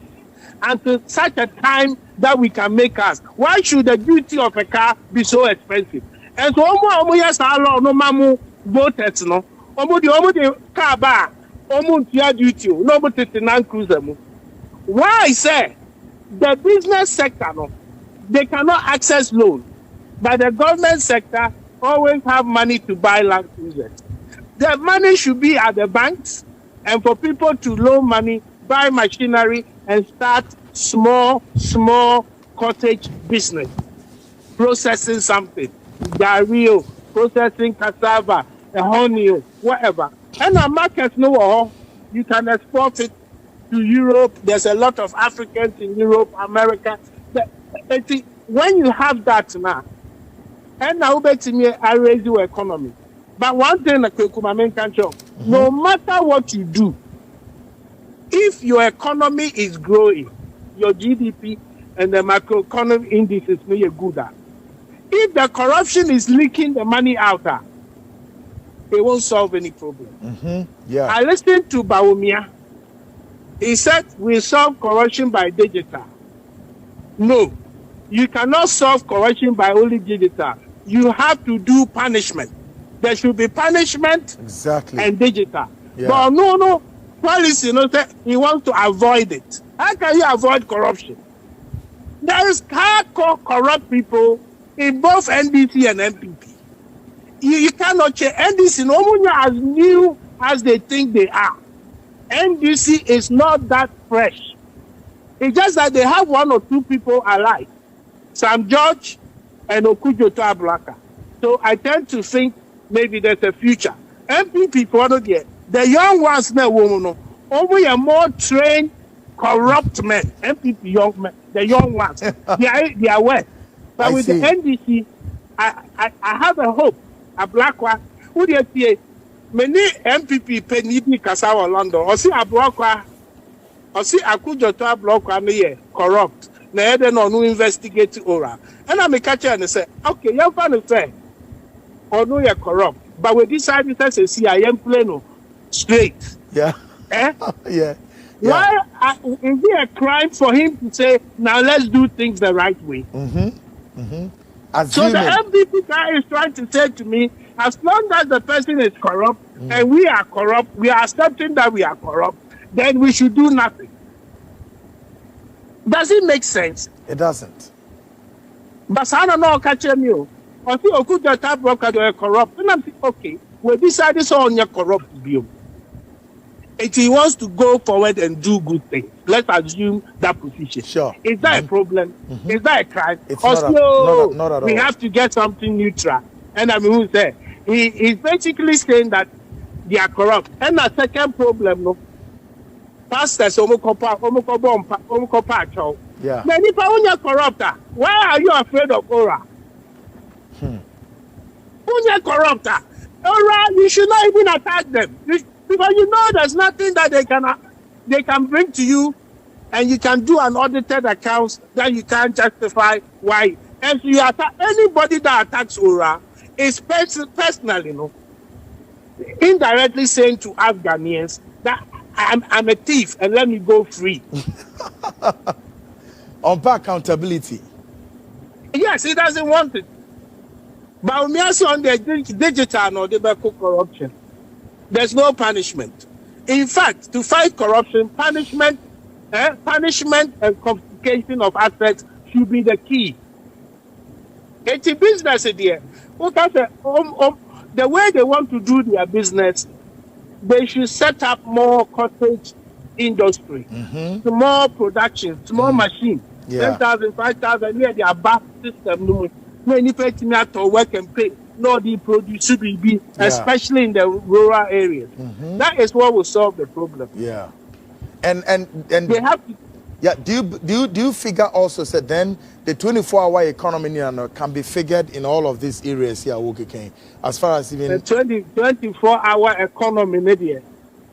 And to such a time that we can make cars, why should the duty of a car be so expensive? And so, yes, no mamu voters no. The car bar. Duty, nobody cruiser. Why say the business sector no, they cannot access loan, but the government sector always have money to buy land cruisers. The money should be at the banks, and for people to loan money, buy machinery, and start small cottage business, processing something, gario, processing cassava, honey, whatever. And our markets know you can export it to Europe. There's a lot of Africans in Europe, America. When you have that now, and now I raise your economy. But one thing I can show, no matter what you do, if your economy is growing, your GDP and the macroeconomic indices may be good. If the corruption is leaking the money out there, it won't solve any problem. Yeah. I listened to Bawumia. He said we solve corruption by digital. No, you cannot solve corruption by only digital. You have to do punishment. There should be punishment and digital. Yeah. But no policy. He wants to avoid it. How can you avoid corruption? There is hardcore corrupt people in both NDC and MPP. You cannot change. NDC no as new as they think they are. NDC is not that fresh. It's just that they have one or two people alive. Sam George and Okujoto Ablaka. So I tend to think maybe there's a future. MPP for the young ones now, only a more trained, corrupt men. MPP young men, the young ones. they are wet. But with the NDC, I have a hope. A black one, who do you see? Many MPP penny Kasawa London, or see a black one, or see a Kujoto block one corrupt. Now they no investigate ora. And I'm a catcher and say, okay, you're going to say, or no, you're corrupt. But we decided to say, I am plain straight. Yeah. Yeah. Why is it a crime for him to say, now let's do things the right way? So the MPP guy is trying to say to me, as long as the person is corrupt and we are corrupt, we are accepting that we are corrupt, then we should do nothing. Does it make sense? It doesn't. But I don't know, catch me. I think Okuja type worker they are corrupt. And I'm thinking, okay, we decided so on your corrupt view. If he wants to go forward and do good things, let's assume that position. Sure. Is that a problem? Is that a crime? It's or not at all. We have to get something neutral. And I mean, who said he's basically saying that they are corrupt. And the second problem, no, pastors, omukopa, Yeah. many people are corrupt. Why are you afraid of Ora? Who's a corrupt? Ora, you should not even attack them because you know there's nothing that they can bring to you, and you can do an audited account that you can't justify why. And so you attack anybody that attacks Ora is personally, indirectly saying to us Ghanaians that I'm a thief and let me go free. On accountability. Yes, he doesn't want it. But when we are on the digital or the corruption, there's no punishment. In fact, to fight corruption, punishment and confiscation of assets should be the key. It's a business idea. The way they want to do their business, they should set up more cottage industry, small production, small machine, 10,000, 5,000, near their back system. When you pay to work and pay, no, the produce should be, especially in the rural areas. That is what will solve the problem. Yeah, and they have to. Yeah, do you figure also said then the 24-hour economy can be figured in all of these areas here, as far as even the 24-hour economy media.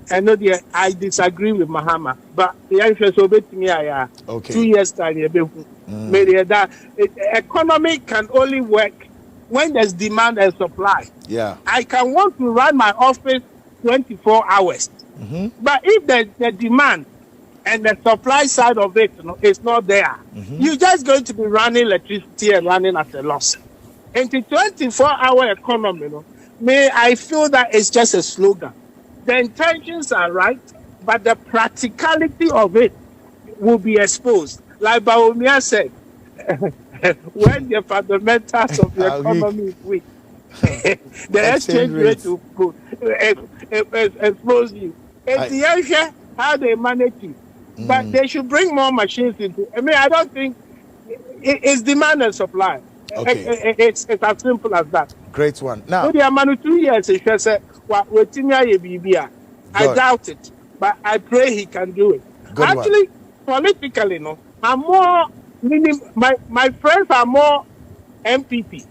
I disagree with Mahama, but the answer is obey to me. Okay. 2 years time, that economy can only work when there's demand and supply. Yeah, I can want to run my office 24 hours, but if the demand and the supply side of it is not there, you're just going to be running electricity and running at a loss. And the 24-hour economy, I feel that it's just a slogan. The intentions are right, but the practicality of it will be exposed. Like Baumia said, when the fundamentals of the economy is weak, the exchange rate will expose you. It's the area how they manage it. But they should bring more machines into. I don't think it's demand and supply. Okay. It's as simple as that. Great one. Now, 2 years, I doubt it, but I pray he can do it. Good Actually, politically, I'm more. My friends are more MPP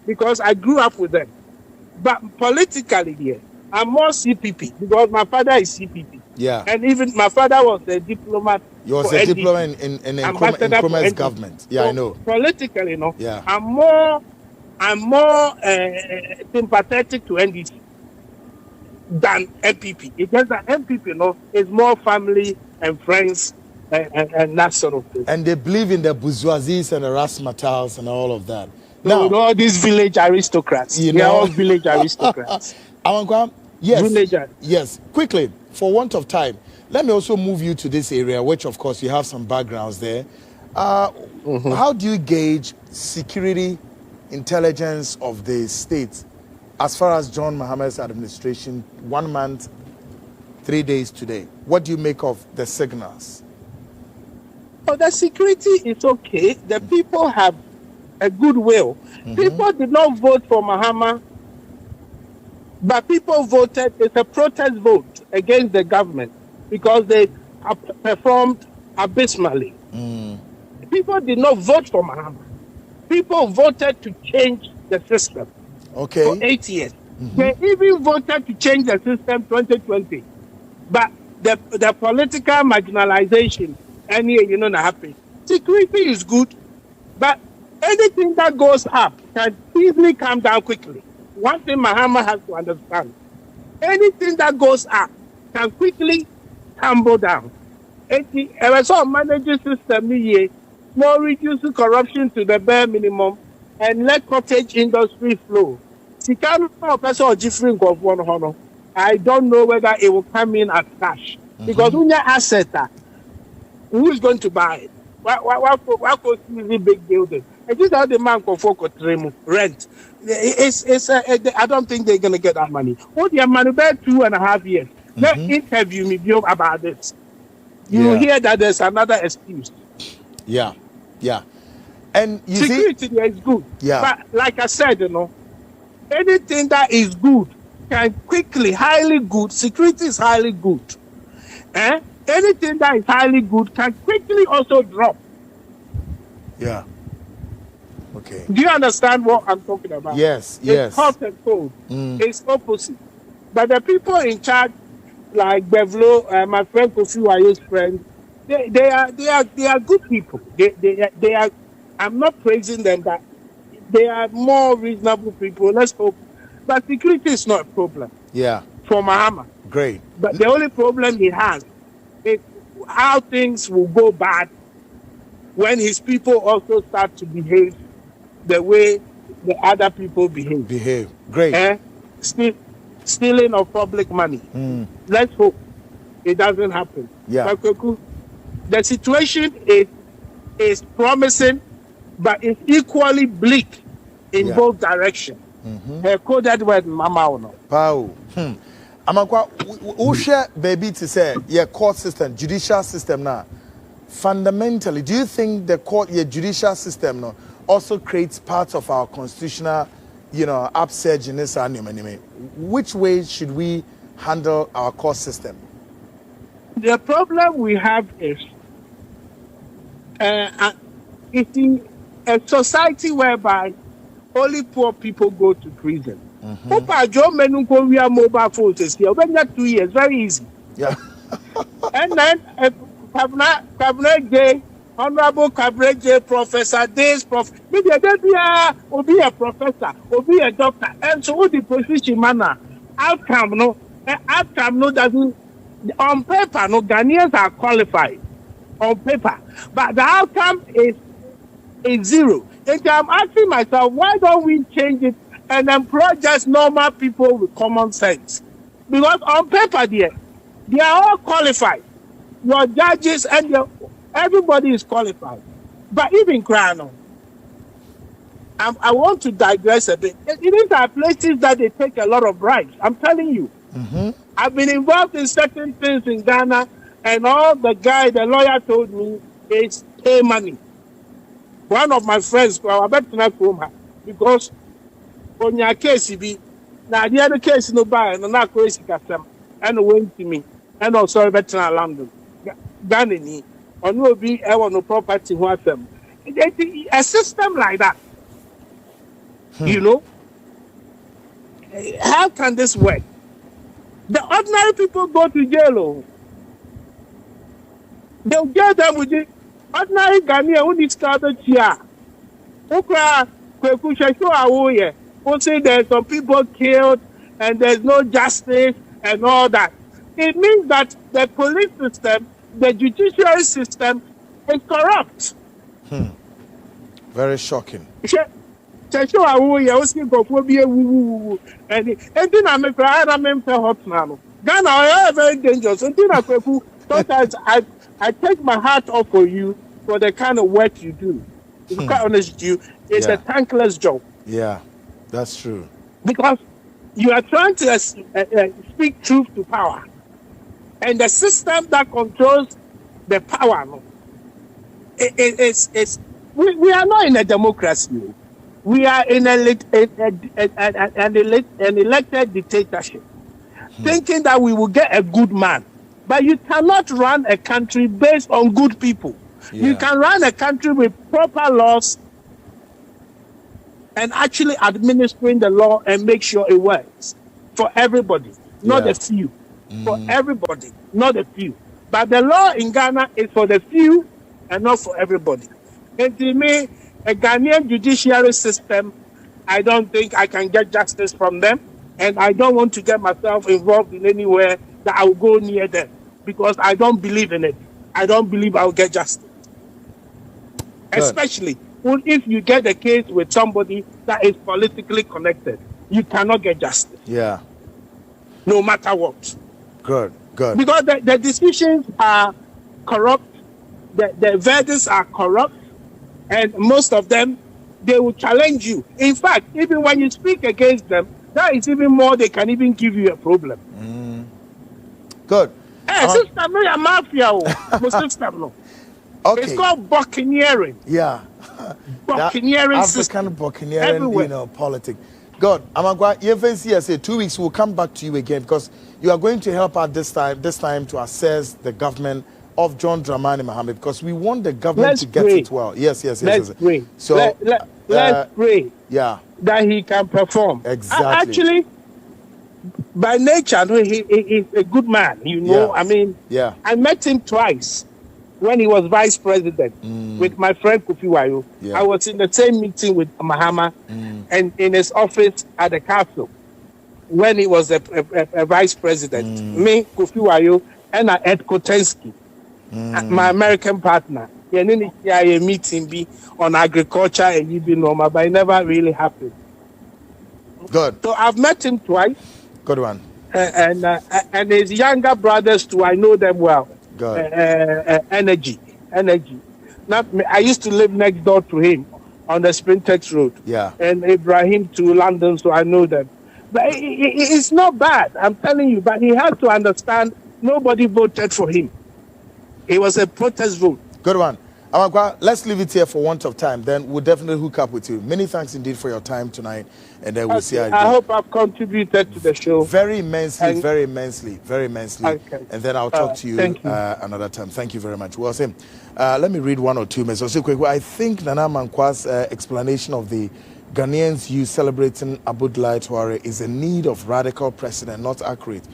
because I grew up with them. But politically, I'm more CPP because my father is CPP. Yeah. And even my father was a diplomat. He was a diplomat in Nkrumah's government. Yeah, so I know. Politically, Yeah. I'm more sympathetic to NDC than MPP. It's just that MPP, is more family and friends and that sort of thing. And they believe in the bourgeoisies and the razzmatazz and all of that. Now, all these village aristocrats. They're all village aristocrats. Yes. Villager. Yes. Quickly, for want of time, let me also move you to this area, which of course you have some backgrounds there. How do you gauge security intelligence of the state as far as John Mahama's administration, 1 month, 3 days today? What do you make of the signals? Oh, the security is okay. The people have a good will. People did not vote for Mahama, but people voted. It's a protest vote against the government because they performed abysmally. People did not vote for Mahama. People voted to change the system for 8 years. They even voted to change the system 2020. But the political marginalization, happen. Security is good, but anything that goes up can easily come down quickly. One thing Mahama has to understand, anything that goes up can quickly tumble down. And so managing system more reduce corruption to the bare minimum and let cottage industry flow. I don't know whether it will come in as cash. Because when you asset, who is going to buy it? Why could see big building? And this is how the man can focus rent. I don't think they're going to get that money. What the money back 2.5 years. Let interview me about this. You will hear that there's another excuse. Yeah. And you security there is good. Yeah. But like I said, anything that is good can quickly, highly good, security is highly good. Anything that is highly good can quickly also drop. Yeah. Okay. Do you understand what I'm talking about? Yes, It's hot and cold. It's opposite. But the people in charge, like Bevlo, my friend Kofi Wayo's friend, they are good people. They are. I'm not praising them, but they are more reasonable people. Let's hope. But security is not a problem. Yeah. For Mahama. Great. But the only problem he has is how things will go bad when his people also start to behave the way the other people behave. Great. Stealing of public money. Let's hope it doesn't happen. Yeah. The situation is promising, but it's equally bleak in both directions. Coded word mama or no. Pow. Amakwa, who share baby to say your court system, judicial system now. Fundamentally, do you think the court, your judicial system no, also creates part of our constitutional, upsurge in this anime? Which way should we handle our court system? The problem we have is it's in a society whereby only poor people go to prison. Papa Joe Menunko via mobile phones here. When that 2 years, very easy. Yeah. And then Cabinet J, Honorable Cabinet J, Professor Days, maybe will be a professor, will be a doctor, and so the position manner outcome no doesn't on paper no Ghanaians are qualified on paper, but the outcome is zero. And I'm asking myself, why don't we change it and employ just normal people with common sense? Because on paper, they are all qualified. Your judges and everybody is qualified. But even Krano, I want to digress a bit. These are places that they take a lot of bribes. I'm telling you. I've been involved in certain things in Ghana, and all the lawyer told me is pay money. One of my friends, I bet not come because on your case, now the other case no buy and not crazy custom and went to me and also better London. Danny or no be ever no property what them. A system like that, how can this work? The ordinary people go to jail. They'll get them with the ordinary Ghanaian who discarded here. Who say there's some people killed and there's no justice and all that. It means that the police system, the judiciary system is corrupt. Very shocking. And then I make hot now. Ghana are very dangerous. And then sometimes I take my hat off for you for the kind of work you do. To be quite honest with you, it's a thankless job. Yeah, that's true. Because you are trying to speak truth to power. And the system that controls the power, we are not in a democracy. We are in an elected dictatorship, thinking that we will get a good man. But you cannot run a country based on good people. Yeah. You can run a country with proper laws and actually administering the law and make sure it works for everybody, not a few. For everybody, not a few. But the law in Ghana is for the few and not for everybody. And to me, a Ghanaian judiciary system, I don't think I can get justice from them. And I don't want to get myself involved in anywhere that I will go near them because I don't believe in it. I don't believe I will get justice. Good. Especially if you get a case with somebody that is politically connected, you cannot get justice. Yeah. No matter what. Good. Because the decisions are corrupt, the verdicts are corrupt, and most of them, they will challenge you. In fact, even when you speak against them, that is even more, they can even give you a problem. Good. System, no, a mafia. System, no. Okay. It's called buccaneering. Yeah. Buccaneering African system. buccaneering, politics. God, Amagwa, you say 2 weeks, we'll come back to you again because you are going to help out this time to assess the government of John Dramani Mahama because we want the government to get it well. Yes. Let's pray. So let's pray. Yeah. That he can perform. Exactly. Actually, by nature, he's a good man. You know, Yeah. I mean, Yeah. I met him twice when he was vice president with my friend Kofi Wayo. Yeah. I was in the same meeting with Mahama and in his office at the castle when he was a vice president. Me, Kofi Wayo, and Ed Kotensky, my American partner. And then a meeting be on agriculture and you be normal, but it never really happened. Good. So I've met him twice. Good one. And his younger brothers too, I know them well. Good. Energy. Not me. I used to live next door to him on the Sprintex Road. Yeah. And Ibrahim to London, so I know them. But it's not bad, I'm telling you. But he has to understand nobody voted for him. It was a protest vote. Good one. Amagwa, let's leave it here for want of time. Then we'll definitely hook up with you. Many thanks indeed for your time tonight. And then we'll see how it I goes. hope I've contributed to the show. Very immensely. Okay. And then I'll talk to you another time. Thank you very much. Well, same. Let me read one or two messages. I think Nana Mankwa's explanation of the Ghanaians youth celebrating Abudulai Touare is a need of radical precedent, not accurate.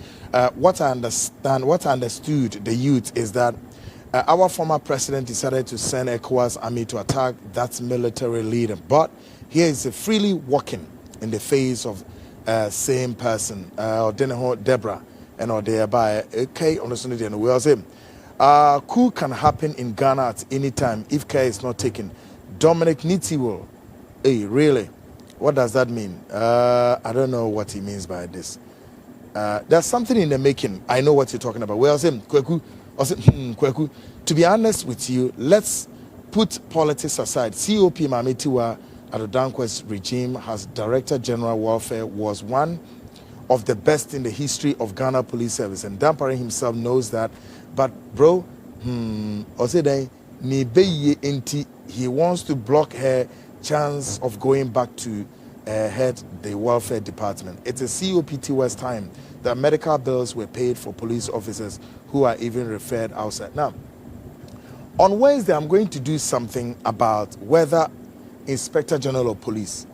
What I understood the youth is that our former president decided to send ECOWAS army to attack that military leader. But here is freely walking in the face of same person, or Deborah, and or thereby, okay, understand it. We are saying, coup can happen in Ghana at any time if care is not taken. Dominic Nitiwol, hey, really? What does that mean? I don't know what he means by this. There's something in the making. I know what you're talking about. We are saying, Kwaku, to be honest with you, let's put politics aside. COP Mametiwa Adodankwa's regime as Director General Welfare was one of the best in the history of Ghana Police Service, and Dampare himself knows that. But bro, he wants to block her chance of going back to head the welfare department. It's a COPT's time that medical bills were paid for police officers who are even referred outside. Now, on Wednesday, I'm going to do something about whether Inspector General of Police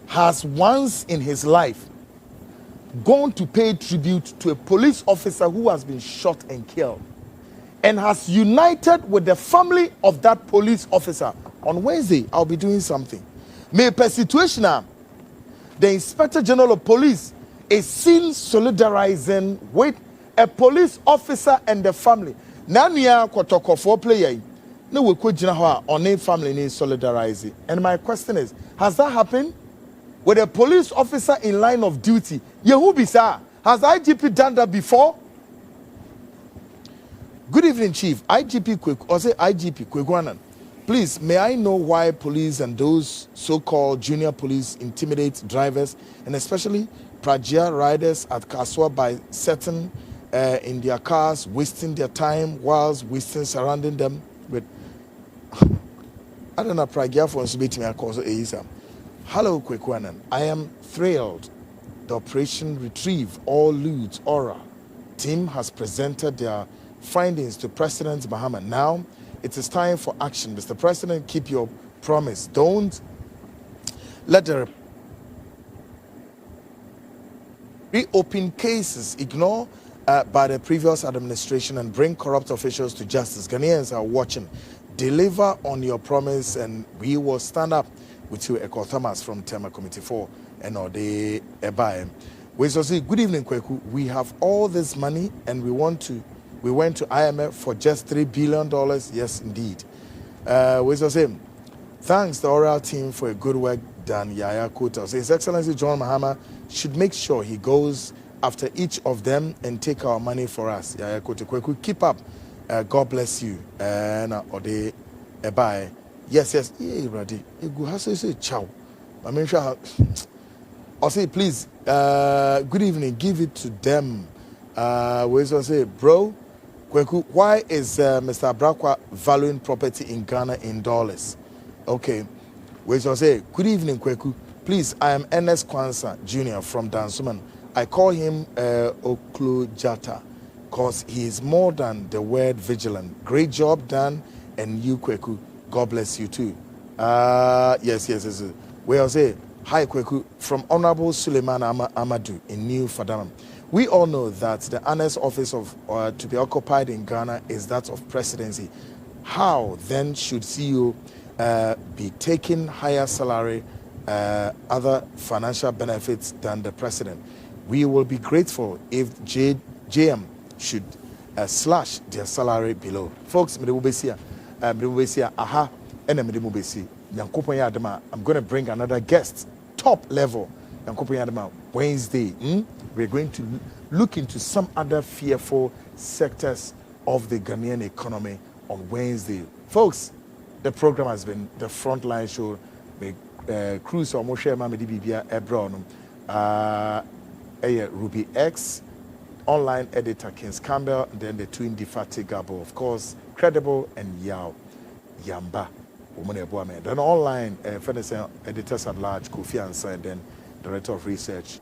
has once in his life gone to pay tribute to a police officer who has been shot and killed and has united with the family of that police officer. On Wednesday, I'll be doing something. May per situation now, the Inspector General of Police is seen solidarizing with a police officer and the family. Nania kotoko for player. No, we could on a family needs solidarizing. And my question is, has that happened with a police officer in line of duty? Yehubisa, has IGP done that before? Good evening, Chief. IGP Kwaku, or say IGP Kwaku Annan. Please, may I know why police and those so-called junior police intimidate drivers and especially Prajia riders at Kaswa by sitting in their cars, wasting their time whilst surrounding them with I don't know, Prajia for me I call it. Hello, Kwaku Annan. I am thrilled. The Operation Retrieve All Loot Aura team has presented their findings to President Mahama. Now, it is time for action. Mr. President, keep your promise. Don't let the reopen cases ignore by the previous administration and bring corrupt officials to justice. Ghanaians are watching. Deliver on your promise and we will stand up with you, Eko Thomas from Tema Committee 4 and Ode Ebae. We say, good evening, Kwaku. We have all this money and we went to IMF for just $3 billion. Yes, indeed. We say, thanks the oral team for a good work done, Yaya Kota. So His Excellency John Mahama should make sure he goes after each of them and take our money for us. Yaya Kota, Kwaku, keep up. God bless you. And Ode Ebae. Yes. Yeah, ready. You have to say ciao. I mean, I'll say, please, good evening. Give it to them. We also say, bro, Kwaku, why is Mr. Abrakwa valuing property in Ghana in dollars? Okay. We also say, good evening, Kwaku. Please, I am Ernest Kwanzaa Jr. from Dansuman. I call him Oklojata because he is more than the word vigilant. Great job done, and you, Kwaku, God bless you too. Yes. Well, say hi, Kwaku, from Honorable Suleiman Amadou in New Fadamam. We all know that the honest office of to be occupied in Ghana is that of presidency. How then should CEO be taking higher salary, other financial benefits than the president? We will be grateful if JM should slash their salary below. Folks, I'm going to bring another guest, top level. Wednesday, we're going to look into some other fearful sectors of the Ghanaian economy on Wednesday. Folks, the program has been the Frontline Show. Cruise or Moshe Mamedi Bibia Ebron, Ruby X, online editor Kings Campbell, and then the twin Defatigable, of course, Credible and Yamba. Then online editors at large, Kofi Ansan, and then Director of Research